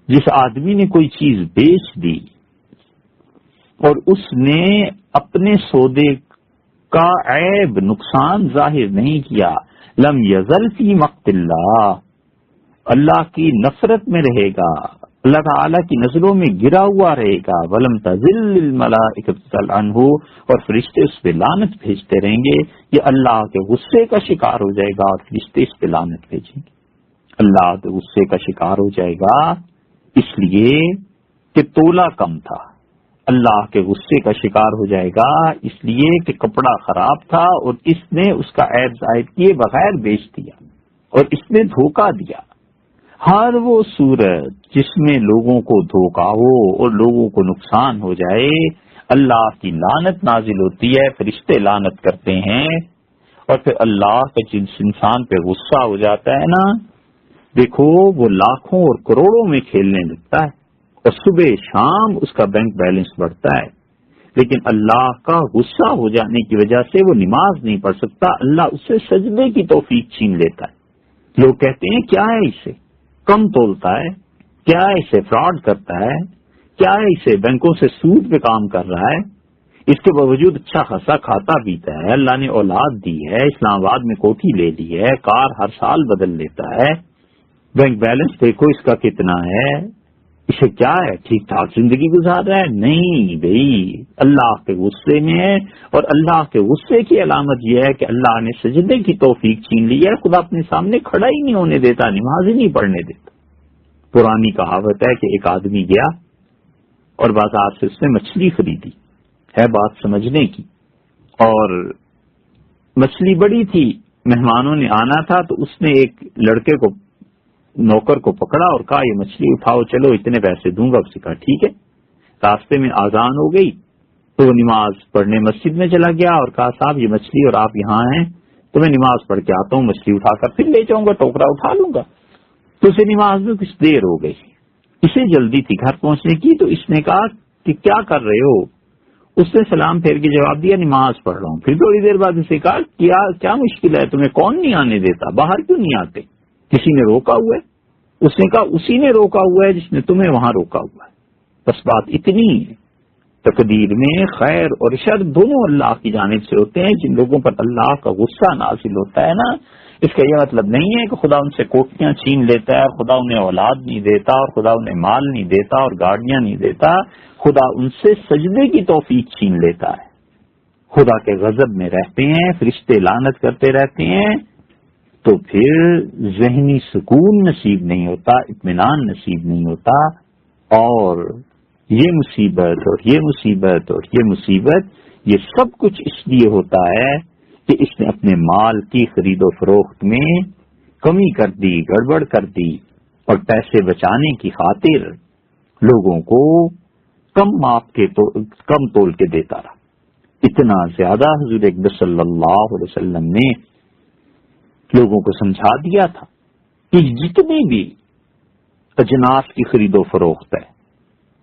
جس آدمی نے کوئی چیز بیچ دی اور اس نے اپنے سودے کا عیب نقصان ظاہر نہیں کیا، لم یزل فی مقت اللہ، اللہ کی نفرت میں رہے گا، اللہ تعالیٰ کی نظروں میں گرا ہوا رہے گا، ولم تزل الملائکۃ تلعنہ، اور فرشتے اس پہ لعنت بھیجتے رہیں گے، یہ اللہ کے غصے کا شکار ہو جائے گا اور فرشتے اس پہ لعنت بھیجیں گے. اللہ کے غصے کا شکار ہو جائے گا اس لیے کہ تولا کم تھا، اللہ کے غصے کا شکار ہو جائے گا اس لیے کہ کپڑا خراب تھا اور اس نے اس کا عیب ظاہر کیے بغیر بیچ دیا اور اس نے دھوکہ دیا. ہر وہ صورت جس میں لوگوں کو دھوکہ ہو اور لوگوں کو نقصان ہو جائے، اللہ کی لعنت نازل ہوتی ہے، فرشتے لعنت کرتے ہیں، اور پھر اللہ کا جس انسان پہ غصہ ہو جاتا ہے نا، دیکھو وہ لاکھوں اور کروڑوں میں کھیلنے لگتا ہے اور صبح شام اس کا بینک بیلنس بڑھتا ہے، لیکن اللہ کا غصہ ہو جانے کی وجہ سے وہ نماز نہیں پڑھ سکتا، اللہ اس سے سجدے کی توفیق چھین لیتا ہے. لوگ کہتے ہیں کیا ہے اسے کم تولتا ہے، کیا اسے فراڈ کرتا ہے، کیا اسے بینکوں سے سود پہ کام کر رہا ہے، اس کے باوجود اچھا خاصا کھاتا پیتا ہے، اللہ نے اولاد دی ہے، اسلام آباد میں کوٹھی لے لی ہے، کار ہر سال بدل لیتا ہے، بینک بیلنس دیکھو اس کا کتنا ہے، اسے کیا ہے ٹھیک ٹھاک زندگی گزار رہا ہے. نہیں بھائی، اللہ کے غصے میں ہے، اور اللہ کے غصے کی علامت یہ ہے کہ اللہ نے سجدے کی توفیق چھین لی ہے، خدا اپنے سامنے کھڑا ہی نہیں ہونے دیتا، نماز ہی نہیں پڑھنے دیتا. پرانی کہاوت ہے کہ ایک آدمی گیا اور بازار سے اس نے مچھلی خریدی، ہے بات سمجھنے کی، اور مچھلی بڑی تھی، مہمانوں نے آنا تھا تو اس نے ایک لڑکے کو نوکر کو پکڑا اور کہا یہ مچھلی اٹھاؤ، چلو اتنے پیسے دوں گا. اس نے کہا ٹھیک ہے. راستے میں آذان ہو گئی تو وہ نماز پڑھنے مسجد میں چلا گیا اور کہا صاحب یہ مچھلی اور آپ یہاں ہیں تو میں نماز پڑھ کے آتا ہوں، مچھلی اٹھا کر پھر لے جاؤں گا، ٹوکرا اٹھا لوں گا. تو اسے نماز میں کچھ دیر ہو گئی، اسے جلدی تھی گھر پہنچنے کی، تو اس نے کہا کہ کیا کر رہے ہو؟ اس نے سلام پھیر کے جواب دیا نماز پڑھ رہا ہوں. پھر تھوڑی دیر بعد اسے کہا کیا مشکل ہے تمہیں، کون نہیں آنے دیتا، باہر کیوں نہیں آتے، کسی نے روکا ہوا ہے؟ اس نے کہا اسی نے روکا ہوا ہے جس نے تمہیں وہاں روکا ہوا ہے. بس بات اتنی ہے. تقدیر میں خیر اور شر دونوں اللہ کی جانب سے ہوتے ہیں. جن لوگوں پر اللہ کا غصہ نازل ہوتا ہے نا، اس کا یہ مطلب نہیں ہے کہ خدا ان سے کوٹیاں چھین لیتا ہے اور خدا انہیں اولاد نہیں دیتا اور خدا انہیں مال نہیں دیتا اور گاڑیاں نہیں دیتا. خدا ان سے سجدے کی توفیق چھین لیتا ہے. خدا کے غضب میں رہتے ہیں، فرشتے لعنت کرتے رہتے ہیں، تو پھر ذہنی سکون نصیب نہیں ہوتا، اطمینان نصیب نہیں ہوتا. اور یہ مصیبت اور یہ مصیبت اور یہ مصیبت، یہ سب کچھ اس لیے ہوتا ہے کہ اس نے اپنے مال کی خرید و فروخت میں کمی کر دی، گڑبڑ کر دی، اور پیسے بچانے کی خاطر لوگوں کو کم تول کے دیتا رہا. اتنا زیادہ حضور اکبر صلی اللہ علیہ وسلم نے لوگوں کو سمجھا دیا تھا کہ جتنے بھی اجناس کی خرید و فروخت ہے،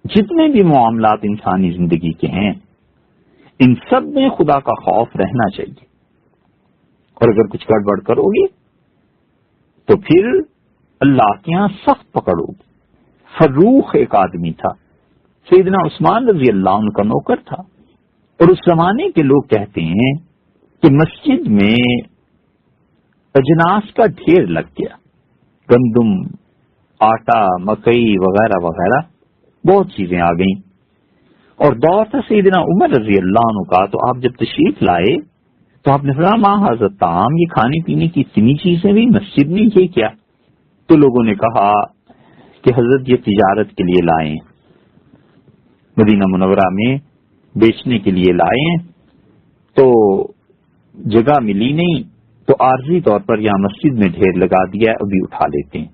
جتنے بھی معاملات انسانی زندگی کے ہیں، ان سب میں خدا کا خوف رہنا چاہیے. اور اگر کچھ گڑبڑ کرو گے تو پھر اللہ کے یہاں سخت پکڑو گے. فروخ ایک آدمی تھا، سیدنا عثمان رضی اللہ عنہ کا نوکر تھا، اور اس زمانے کے لوگ کہتے ہیں کہ مسجد میں اجناس کا ڈھیر لگ گیا، گندم، آٹا، مکئی وغیرہ وغیرہ بہت چیزیں آ گئیں. اور دور تھا سیدنا عمر رضی اللہ عنہ کا، تو آپ جب تشریف لائے تو آپ نے فرمایا ما ھذا الطعام، یہ کھانے پینے کی اتنی چیزیں بھی مسجد میں، یہ کیا؟ تو لوگوں نے کہا کہ حضرت یہ تجارت کے لیے لائے ہیں، مدینہ منورہ میں بیچنے کے لیے لائے ہیں، تو جگہ ملی نہیں تو عارضی طور پر یہاں مسجد میں ڈھیر لگا دیا ہے، ابھی اٹھا لیتے ہیں.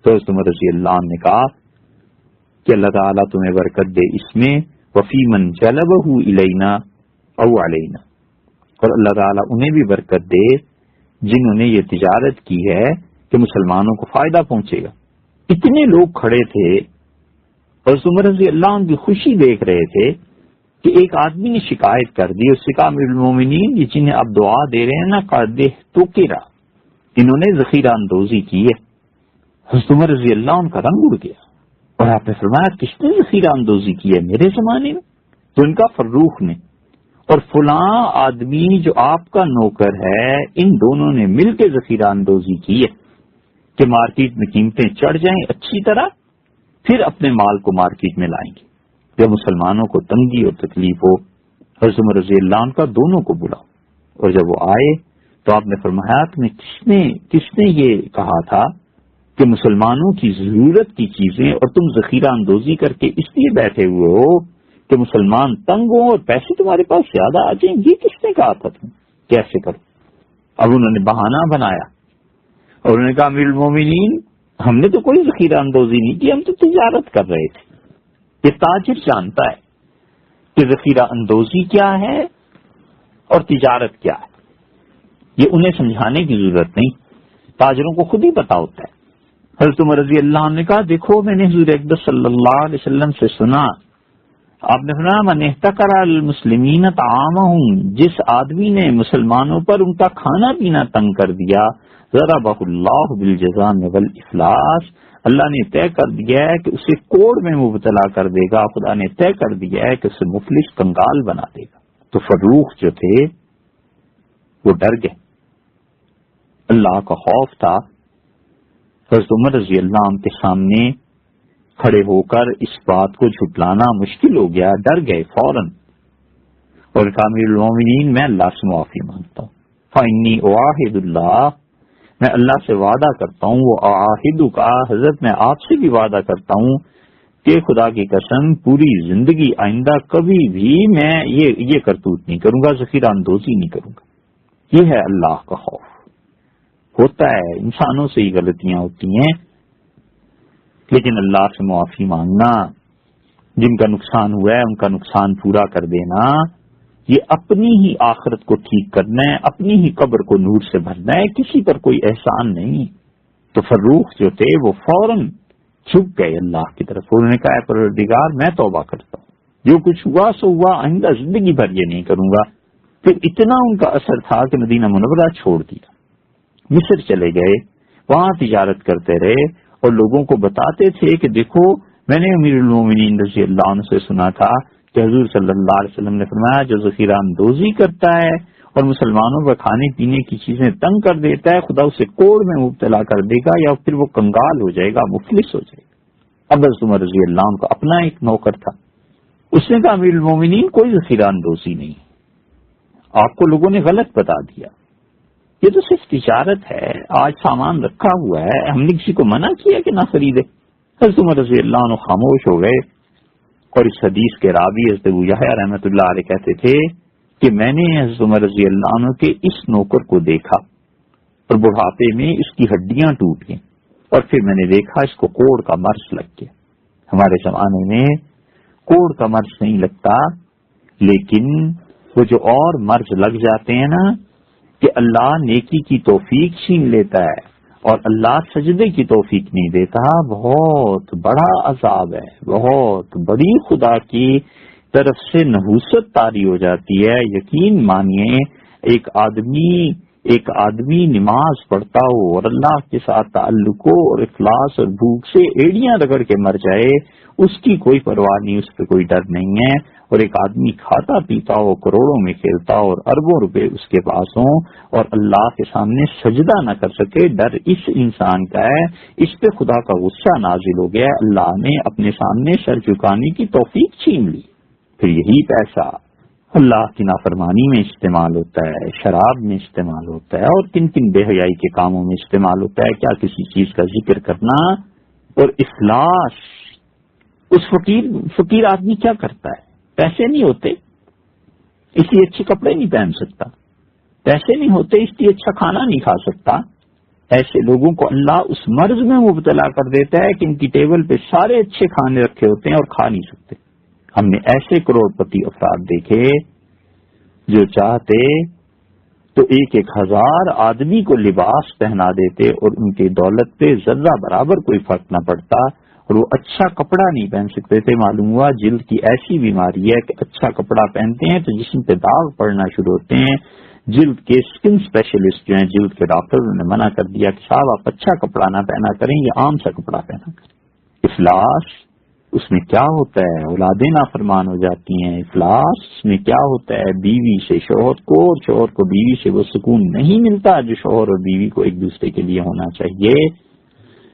تو حضرت عمر رضی اللہ عنہ نے کہا کہ اللہ تعالیٰ تمہیں برکت دے اس میں، وفی من جلبہ الینا او علینا، اور اللہ تعالیٰ انہیں بھی برکت دے جنہوں نے یہ تجارت کی ہے کہ مسلمانوں کو فائدہ پہنچے گا۔ اتنے لوگ کھڑے تھے اور عمر رضی اللہ عنہ کی خوشی دیکھ رہے تھے کہ ایک آدمی نے شکایت کر دی، اس سے کہا امیر المومنین یہ جنہیں آپ دعا دے رہے ہیں نا قادہ تو کرا، انہوں نے ذخیرہ اندوزی کی ہے۔ حضرت عمر رضی اللہ عنہ کا رنگ اڑ گیا اور آپ نے فرمایا کس نے ذخیرہ اندوزی کی ہے میرے زمانے میں؟ تو ان کا فروخ نے اور فلاں آدمی جو آپ کا نوکر ہے، ان دونوں نے مل کے ذخیرہ اندوزی کی ہے کہ مارکیٹ میں قیمتیں چڑھ جائیں اچھی طرح، پھر اپنے مال کو مارکیٹ میں لائیں گے جب مسلمانوں کو تنگی اور تکلیف ہو۔ حضرت عمر رضی اللہ عنہ کا دونوں کو بلاؤ، اور جب وہ آئے تو آپ نے فرمایا تمہیں کس نے یہ کہا تھا کہ مسلمانوں کی ضرورت کی چیزیں اور تم ذخیرہ اندوزی کر کے اس لیے بیٹھے ہوئے ہو کہ مسلمان تنگ ہوں اور پیسے تمہارے پاس زیادہ آ جائیں، یہ کس نے کہا تھا تم کیسے کرو؟ اب انہوں نے بہانہ بنایا اور انہوں نے کہا امیر المومنین ہم نے تو کوئی ذخیرہ اندوزی نہیں کی، ہم تو تجارت کر رہے تھے۔ یہ تاجر جانتا ہے کہ ذخیرہ اندوزی کیا ہے اور تجارت کیا ہے، یہ انہیں سمجھانے کی ضرورت نہیں، تاجروں کو خود ہی پتا ہوتا ہے۔ حضرت عمر رضی اللہ عنہ نے کہا دیکھو میں نے حضور اقدس صلی اللہ علیہ وسلم سے سنا، آپ نے فرمایا من احتکر المسلمین طعامہم، جس آدمی نے مسلمانوں پر ان کا کھانا پینا تنگ کر دیا، ضربہ اللہ بالجزام والافلاس، اللہ نے طے کر دیا ہے کہ اسے کوڑ میں مبتلا کر دے گا، خدا نے طے کر دیا ہے کہ اسے مفلس کنگال بنا دے گا۔ تو فروخ جو تھے وہ ڈر گئے، اللہ کا خوف تھا۔ حضرت عمر رضی اللہ عنہ کے سامنے کھڑے ہو کر اس بات کو جھٹلانا مشکل ہو گیا، ڈر گئے فوراً، اور کہا امیر المومنین میں اللہ سے معافی مانگتا ہوں، فإنی اعاہد اللہ، میں اللہ سے وعدہ کرتا ہوں، وہ اعاہد کا حضرت میں آپ سے بھی وعدہ کرتا ہوں کہ خدا کی قسم پوری زندگی آئندہ کبھی بھی میں یہ کرتوت نہیں کروں گا، ذخیرہ اندوزی نہیں کروں گا۔ یہ ہے اللہ کا خوف۔ ہوتا ہے انسانوں سے ہی غلطیاں ہوتی ہیں، لیکن اللہ سے معافی مانگنا، جن کا نقصان ہوا ہے ان کا نقصان پورا کر دینا، یہ اپنی ہی آخرت کو ٹھیک کرنا ہے، اپنی ہی قبر کو نور سے بھرنا ہے، کسی پر کوئی احسان نہیں۔ تو فروخ جو تھے وہ فوراً جھک گئے اللہ کی طرف، انہوں نے کہا پروردگار میں توبہ کرتا ہوں، جو کچھ ہوا سو ہوا، آئندہ زندگی بھر یہ نہیں کروں گا۔ پھر اتنا ان کا اثر تھا کہ مدینہ منورہ چھوڑ دیا، مصر چلے گئے، وہاں تجارت کرتے رہے اور لوگوں کو بتاتے تھے کہ دیکھو میں نے امیر المومنین رضی اللہ عنہ سے سنا تھا کہ حضور صلی اللہ علیہ وسلم نے فرمایا جو ذخیرہ اندوزی کرتا ہے اور مسلمانوں پر کھانے پینے کی چیزیں تنگ کر دیتا ہے، خدا اسے کوڑ میں مبتلا کر دے گا یا پھر وہ کنگال ہو جائے گا، مفلس ہو جائے گا۔ اب حضرت عمر رضی اللہ عنہ کا اپنا ایک نوکر تھا، اس نے کہا امیر المومنین کوئی ذخیرہ اندوزی نہیں، آپ کو لوگوں نے غلط بتا دیا، یہ تو صرف تجارت ہے، آج سامان رکھا ہوا ہے، ہم نے کسی کو منع کیا کہ نہ خریدے۔ حضرت عمر رضی اللہ عنہ خاموش ہو گئے، اور اس حدیث کے راوی حضرت ابو یحییٰ رحمۃ اللہ علیہ کہتے تھے کہ میں نے حضرت عمر رضی اللہ عنہ کے اس نوکر کو دیکھا اور بڑھاپے میں اس کی ہڈیاں ٹوٹ گئیں، اور پھر میں نے دیکھا اس کو کوڑ کا مرض لگ گیا۔ ہمارے زمانے میں کوڑ کا مرض نہیں لگتا، لیکن وہ جو اور مرض لگ جاتے ہیں نا کہ اللہ نیکی کی توفیق چھین لیتا ہے اور اللہ سجدے کی توفیق نہیں دیتا، بہت بڑا عذاب ہے، بہت بڑی خدا کی طرف سے نحوست طاری ہو جاتی ہے۔ یقین مانیے ایک آدمی نماز پڑھتا ہو اور اللہ کے ساتھ تعلق ہو اور اخلاص اور بھوک سے ایڑیاں رگڑ کے مر جائے، اس کی کوئی پرواہ نہیں، اس پہ کوئی ڈر نہیں ہے، اور ایک آدمی کھاتا پیتا ہو، کروڑوں میں کھیلتا ہو اور اربوں روپے اس کے پاس ہوں اور اللہ کے سامنے سجدہ نہ کر سکے، ڈر اس انسان کا ہے، اس پہ خدا کا غصہ نازل ہو گیا، اللہ نے اپنے سامنے سر جھکانے کی توفیق چھین لی۔ پھر یہی پیسہ اللہ کی نافرمانی میں استعمال ہوتا ہے، شراب میں استعمال ہوتا ہے، اور کن کن بے حیائی کے کاموں میں استعمال ہوتا ہے، کیا کسی چیز کا ذکر کرنا اور اخلاص۔ اس فقیر آدمی کیا کرتا ہے؟ پیسے نہیں ہوتے اس لیے اچھے کپڑے نہیں پہن سکتا، پیسے نہیں ہوتے اس لیے اچھا کھانا نہیں کھا سکتا، ایسے لوگوں کو اللہ اس مرض میں مبتلا کر دیتا ہے کہ ان کی ٹیبل پہ سارے اچھے کھانے رکھے ہوتے ہیں اور کھا نہیں سکتے. ہم نے ایسے کروڑ پتی افراد دیکھے جو چاہتے تو ایک 1000 آدمی کو لباس پہنا دیتے اور ان کی دولت پہ ذرہ برابر کوئی فرق نہ پڑتا، اور وہ اچھا کپڑا نہیں پہن سکتے تھے. معلوم ہوا جلد کی ایسی بیماری ہے کہ اچھا کپڑا پہنتے ہیں تو جسم پہ داغ پڑنا شروع ہوتے ہیں. جلد کے اسکن اسپیشلسٹ جو ہیں، جلد کے ڈاکٹر نے منع کر دیا کہ صاحب آپ اچھا کپڑا نہ پہنا کریں، یہ عام سا کپڑا پہنا کریں. افلاس اس میں کیا ہوتا ہے؟ اولادیں نافرمان ہو جاتی ہیں. افلاس اس میں کیا ہوتا ہے؟ بیوی سے شوہر کو اور شوہر کو بیوی سے وہ سکون نہیں ملتا جو شوہر اور بیوی کو ایک دوسرے کے لیے ہونا چاہیے.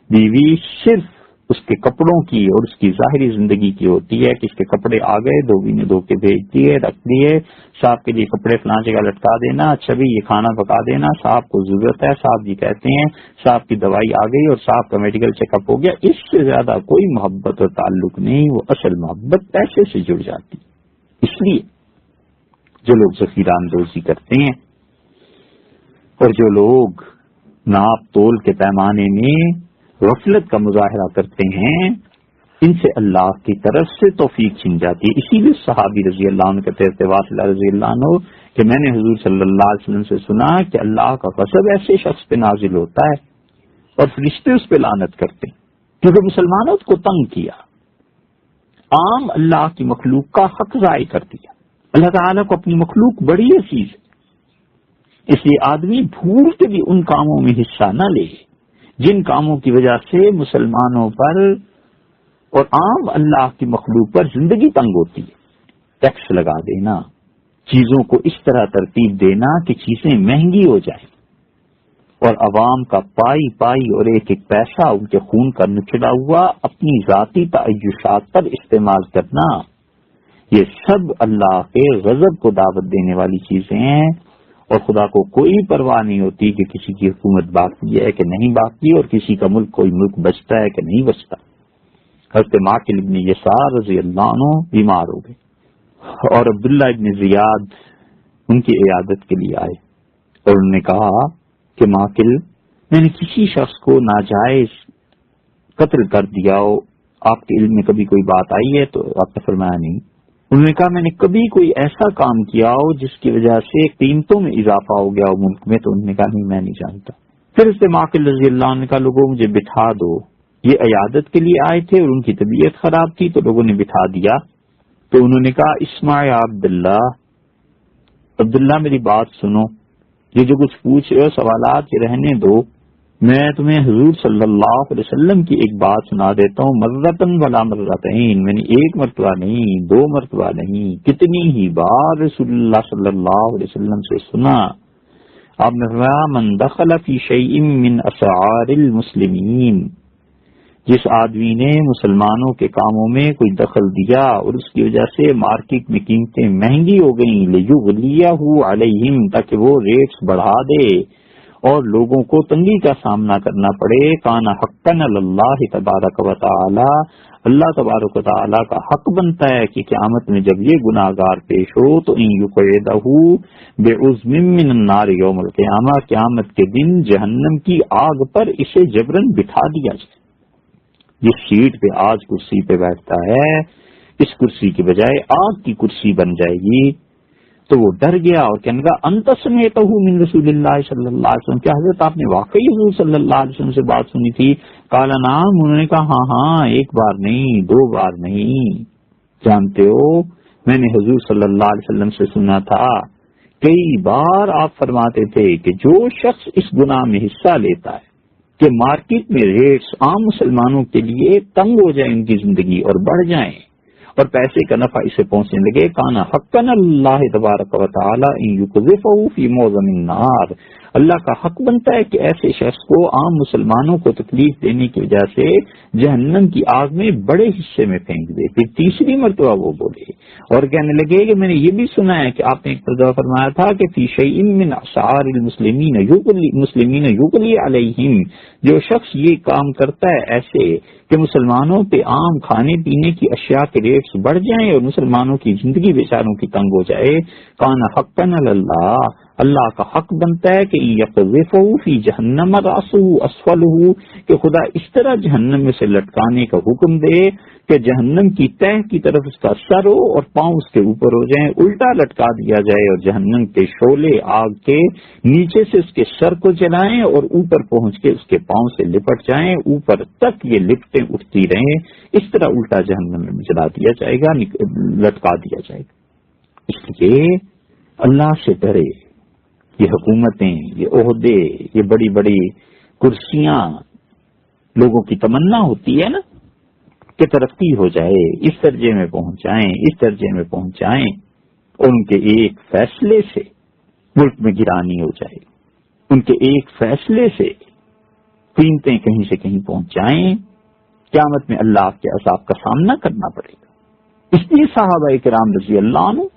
بیوی صرف اس کے کپڑوں کی اور اس کی ظاہری زندگی کی ہوتی ہے کہ اس کے کپڑے آ گئے، دھوبی نے دھو کے بھیج دیے، رکھ دیے، صاحب کے لیے کپڑے فلاں جگہ لٹکا دینا، اچھا بھی یہ کھانا پکا دینا، صاحب کو ضرورت ہے، صاحب جی کہتے ہیں، صاحب کی دوائی آ گئی اور صاحب کا میڈیکل چیک اپ ہو گیا. اس سے زیادہ کوئی محبت اور تعلق نہیں. وہ اصل محبت پیسے سے جڑ جاتی. اس لیے جو لوگ ذخیرہ اندوزی کرتے ہیں اور جو لوگ ناپ تول کے پیمانے میں غفلت کا مظاہرہ کرتے ہیں، ان سے اللہ کی طرف سے توفیق چھن جاتی ہے. اسی لیے صحابی رضی اللہ عنہ کہتے ہیں واصلہ رضی اللہ عنہ کہ میں نے حضور صلی اللہ علیہ وسلم سے سنا کہ اللہ کا غضب ایسے شخص پہ نازل ہوتا ہے اور فرشتے اس پہ لعنت کرتے ہیں کیونکہ مسلمانوں کو تنگ کیا، عام اللہ کی مخلوق کا حق ضائع کر دیا. اللہ تعالیٰ کو اپنی مخلوق بڑی عزیز ہے، اس لیے آدمی بھول کے بھی ان کاموں میں حصہ نہ لے جن کاموں کی وجہ سے مسلمانوں پر اور عام اللہ کی مخلوق پر زندگی تنگ ہوتی ہے. ٹیکس لگا دینا، چیزوں کو اس طرح ترتیب دینا کہ چیزیں مہنگی ہو جائیں اور عوام کا پائی پائی اور ایک ایک پیسہ ان کے خون کا نچڑا ہوا اپنی ذاتی تعیشات پر استعمال کرنا، یہ سب اللہ کے غضب کو دعوت دینے والی چیزیں ہیں. اور خدا کو کوئی پرواہ نہیں ہوتی کہ کسی کی حکومت باقی ہے کہ نہیں باقی اور کسی کا ملک کوئی ملک بچتا ہے کہ نہیں بچتا. حضرت ماکل ابن یسار رضی اللہ عنہ بیمار ہو گئے اور عبداللہ ابن زیاد ان کی عیادت کے لیے آئے اور انہوں نے کہا کہ ماکل، میں نے کسی شخص کو ناجائز قتل کر دیا ہو، آپ کے علم میں کبھی کوئی بات آئی ہے؟ تو آپ نے فرمایا نہیں. انہوں نے کہا میں نے کبھی کوئی ایسا کام کیا ہو جس کی وجہ سے قیمتوں میں اضافہ ہو گیا ہو ملک میں؟ تو انہوں نے کہا نہیں، میں نہیں جانتا. پھر اس سے ماکل رضی اللہ عنہ نے کہا لوگوں مجھے بٹھا دو. یہ عیادت کے لیے آئے تھے اور ان کی طبیعت خراب تھی تو لوگوں نے بٹھا دیا. تو انہوں نے کہا اسمع یا عبداللہ میری بات سنو، یہ جو کچھ پوچھ رہے ہو سوالات یہ رہنے دو. میں تمہیں حضور صلی اللہ علیہ وسلم کی ایک بات سنا دیتا ہوں، مرتن ولا مرتین، میں نے ایک مرتبہ نہیں، 2 مرتبہ نہیں، کتنی ہی بار رسول اللہ صلی اللہ علیہ وسلم سے سنا. آپ نے فرمایا من دخل فی شیء من اسعار المسلمین، جس آدمی نے مسلمانوں کے کاموں میں کوئی دخل دیا اور اس کی وجہ سے مارکیٹ میں قیمتیں مہنگی ہو گئیں، لیغلیہ علیہم، تاکہ وہ ریٹس بڑھا دے اور لوگوں کو تنگی کا سامنا کرنا پڑے، کان حقا علی اللہ تبارک و تعالی، اللہ تبارک و تعالی کا حق بنتا ہے کہ قیامت میں جب یہ گناہگار پیش ہو تو ان یقعدہ بعظم من النار یوم القیامہ، قیامت کے دن جہنم کی آگ پر اسے جبرن بٹھا دیا جائے. جس سیٹ پہ آج کرسی پہ بیٹھتا ہے اس کرسی کی بجائے آگ کی کرسی بن جائے گی. تو وہ ڈر گیا اور کہنے لگا انت سمعتہ من رسول اللہ صلی اللہ علیہ وسلم، کیا حضرت آپ نے واقعی حضور صلی اللہ علیہ وسلم سے بات سنی تھی؟ قال نعم، انہوں نے کہا ہاں، ایک بار نہیں، 2 بار نہیں. جانتے ہو میں نے حضور صلی اللہ علیہ وسلم سے سنا تھا کئی بار آپ فرماتے تھے کہ جو شخص اس گناہ میں حصہ لیتا ہے کہ مارکیٹ میں ریٹس عام مسلمانوں کے لیے تنگ ہو جائیں، ان کی زندگی اور بڑھ جائیں اور پیسے کا نفع اسے پہنچنے لگے، کانا حقا اللہ تبارک و تعالی ان یقذفہ فی معظم النار، اللہ کا حق بنتا ہے کہ ایسے شخص کو عام مسلمانوں کو تکلیف دینے کی وجہ سے جہنم کی آگ میں بڑے حصے میں پھینک دے. پھر تیسری مرتبہ وہ بولے اور کہنے لگے کہ میں نے یہ بھی سنا ہے کہ آپ نے ایک مرتبہ فرمایا تھا کہ فی شیء من اسعار المسلمین یغلی علیہم، جو شخص یہ کام کرتا ہے ایسے کہ مسلمانوں پہ عام کھانے پینے کی اشیاء کے ریٹس بڑھ جائیں اور مسلمانوں کی زندگی بیچاروں کی تنگ ہو جائے، کان حقا علی اللہ، اللہ کا حق بنتا ہے کہ یقذفہ فی جہنم رأسہ اسفلہ، کہ خدا اس طرح جہنم میں سے لٹکانے کا حکم دے کہ جہنم کی تہ کی طرف اس کا سر ہو اور پاؤں اس کے اوپر ہو جائیں، الٹا لٹکا دیا جائے اور جہنم کے شعلے آگ کے نیچے سے اس کے سر کو جلائیں اور اوپر پہنچ کے اس کے پاؤں سے لپٹ جائیں، اوپر تک یہ لپٹیں اٹھتی رہیں، اس طرح الٹا جہنم میں جلا دیا جائے گا، لٹکا دیا جائے گا۔ اس لیے اللہ سے ڈرے۔ یہ حکومتیں، یہ عہدے، یہ بڑی بڑی کرسیاں لوگوں کی تمنا ہوتی ہے نا کہ ترقی ہو جائے، اس درجے میں پہنچ جائیں، اس درجے میں پہنچ جائیں، اور ان کے ایک فیصلے سے ملک میں گرانی ہو جائے، ان کے ایک فیصلے سے قیمتیں کہیں سے کہیں پہنچ جائیں، قیامت میں اللہ کے عذاب کا سامنا کرنا پڑے گا۔ اس لیے صحابہ کرام رضی اللہ عنہ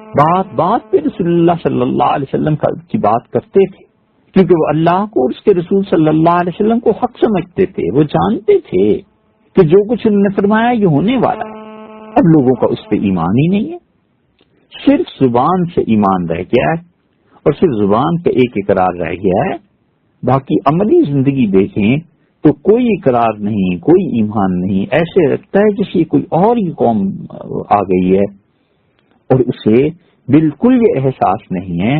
بات بات پہ رسول اللہ صلی اللہ علیہ وسلم کی بات کرتے تھے، کیونکہ وہ اللہ کو اور اس کے رسول صلی اللہ علیہ وسلم کو حق سمجھتے تھے۔ وہ جانتے تھے کہ جو کچھ انہوں نے فرمایا یہ ہونے والا ہے، اب لوگوں کا اس پہ ایمان ہی نہیں ہے، صرف زبان سے ایمان رہ گیا ہے، اور صرف زبان کا ایک اقرار رہ گیا ہے، باقی عملی زندگی دیکھیں تو کوئی اقرار نہیں، کوئی ایمان نہیں، ایسے لگتا ہے جیسے کوئی اور ہی قوم آ گئی ہے، اور اسے بالکل یہ احساس نہیں ہے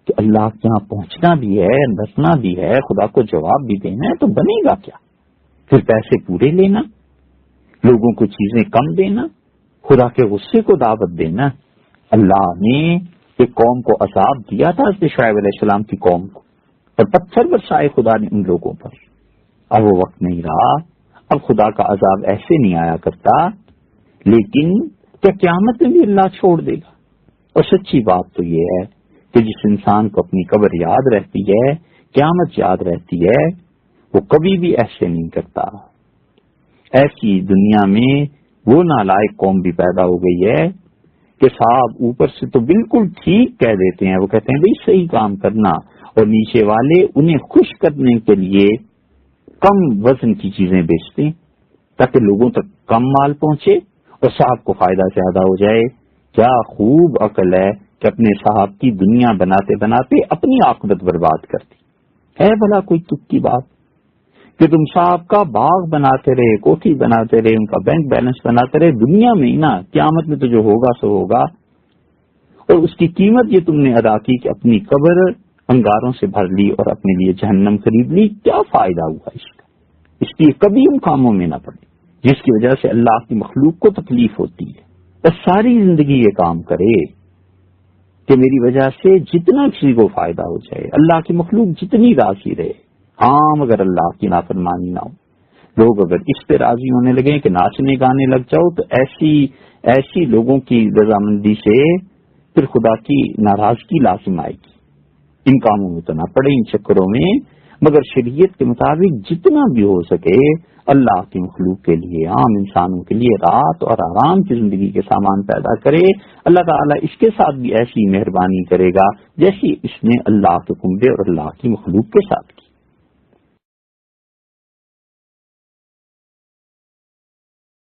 کہ اللہ کے یہاں پہنچنا بھی ہے، نسنا بھی ہے، خدا کو جواب بھی دینا ہے، تو بنے گا کیا؟ پھر پیسے پورے لینا، لوگوں کو چیزیں کم دینا، خدا کے غصے کو دعوت دینا۔ اللہ نے ایک قوم کو عذاب دیا تھا، حضرت شعیب علیہ السلام کی قوم کو، اور پتھر برسائے خدا نے ان لوگوں پر۔ اب وہ وقت نہیں رہا، اب خدا کا عذاب ایسے نہیں آیا کرتا، لیکن کیا قیامت میں بھی اللہ چھوڑ دے گا؟ اور سچی بات تو یہ ہے کہ جس انسان کو اپنی قبر یاد رہتی ہے، قیامت یاد رہتی ہے، وہ کبھی بھی ایسے نہیں کرتا۔ ایسی دنیا میں وہ نالائق قوم بھی پیدا ہو گئی ہے کہ صاحب اوپر سے تو بالکل ٹھیک کہہ دیتے ہیں، وہ کہتے ہیں بھئی صحیح کام کرنا، اور نیچے والے انہیں خوش کرنے کے لیے کم وزن کی چیزیں بیچتے ہیں تاکہ لوگوں تک کم مال پہنچے اور صاحب کو فائدہ زیادہ ہو جائے۔ کیا خوب عقل ہے کہ اپنے صاحب کی دنیا بناتے بناتے اپنی عاقبت برباد کرتی ہے۔ بھلا کوئی تک کی بات کہ تم صاحب کا باغ بناتے رہے، کوٹھی بناتے رہے، ان کا بینک بیلنس بناتے رہے دنیا میں ہی نا، قیامت میں تو جو ہوگا سو ہوگا، اور اس کی قیمت یہ تم نے ادا کی کہ اپنی قبر انگاروں سے بھر لی اور اپنے لیے جہنم خرید لی۔ کیا فائدہ ہوا اس کا؟ اس لیے کبھی ان کاموں میں نہ پڑے جس کی وجہ سے اللہ کی مخلوق کو تکلیف ہوتی ہے، اور ساری زندگی یہ کام کرے کہ میری وجہ سے جتنا کسی کو فائدہ ہو جائے، اللہ کی مخلوق جتنی راضی رہے۔ ہاں مگر اللہ کی نافرمانی نہ ہو۔ لوگ اگر اس پہ راضی ہونے لگے کہ ناچنے گانے لگ جاؤ، تو ایسی لوگوں کی رضامندی سے پھر خدا کی ناراضگی لازم آئے گی۔ ان کاموں میں تو نہ پڑے، ان چکروں میں، مگر شریعت کے مطابق جتنا بھی ہو سکے اللہ کی مخلوق کے لیے، عام انسانوں کے لیے رات اور آرام کی زندگی کے سامان پیدا کرے۔ اللہ تعالیٰ اس کے ساتھ بھی ایسی مہربانی کرے گا جیسی اس نے اللہ کے کنبے اور اللہ کی مخلوق کے ساتھ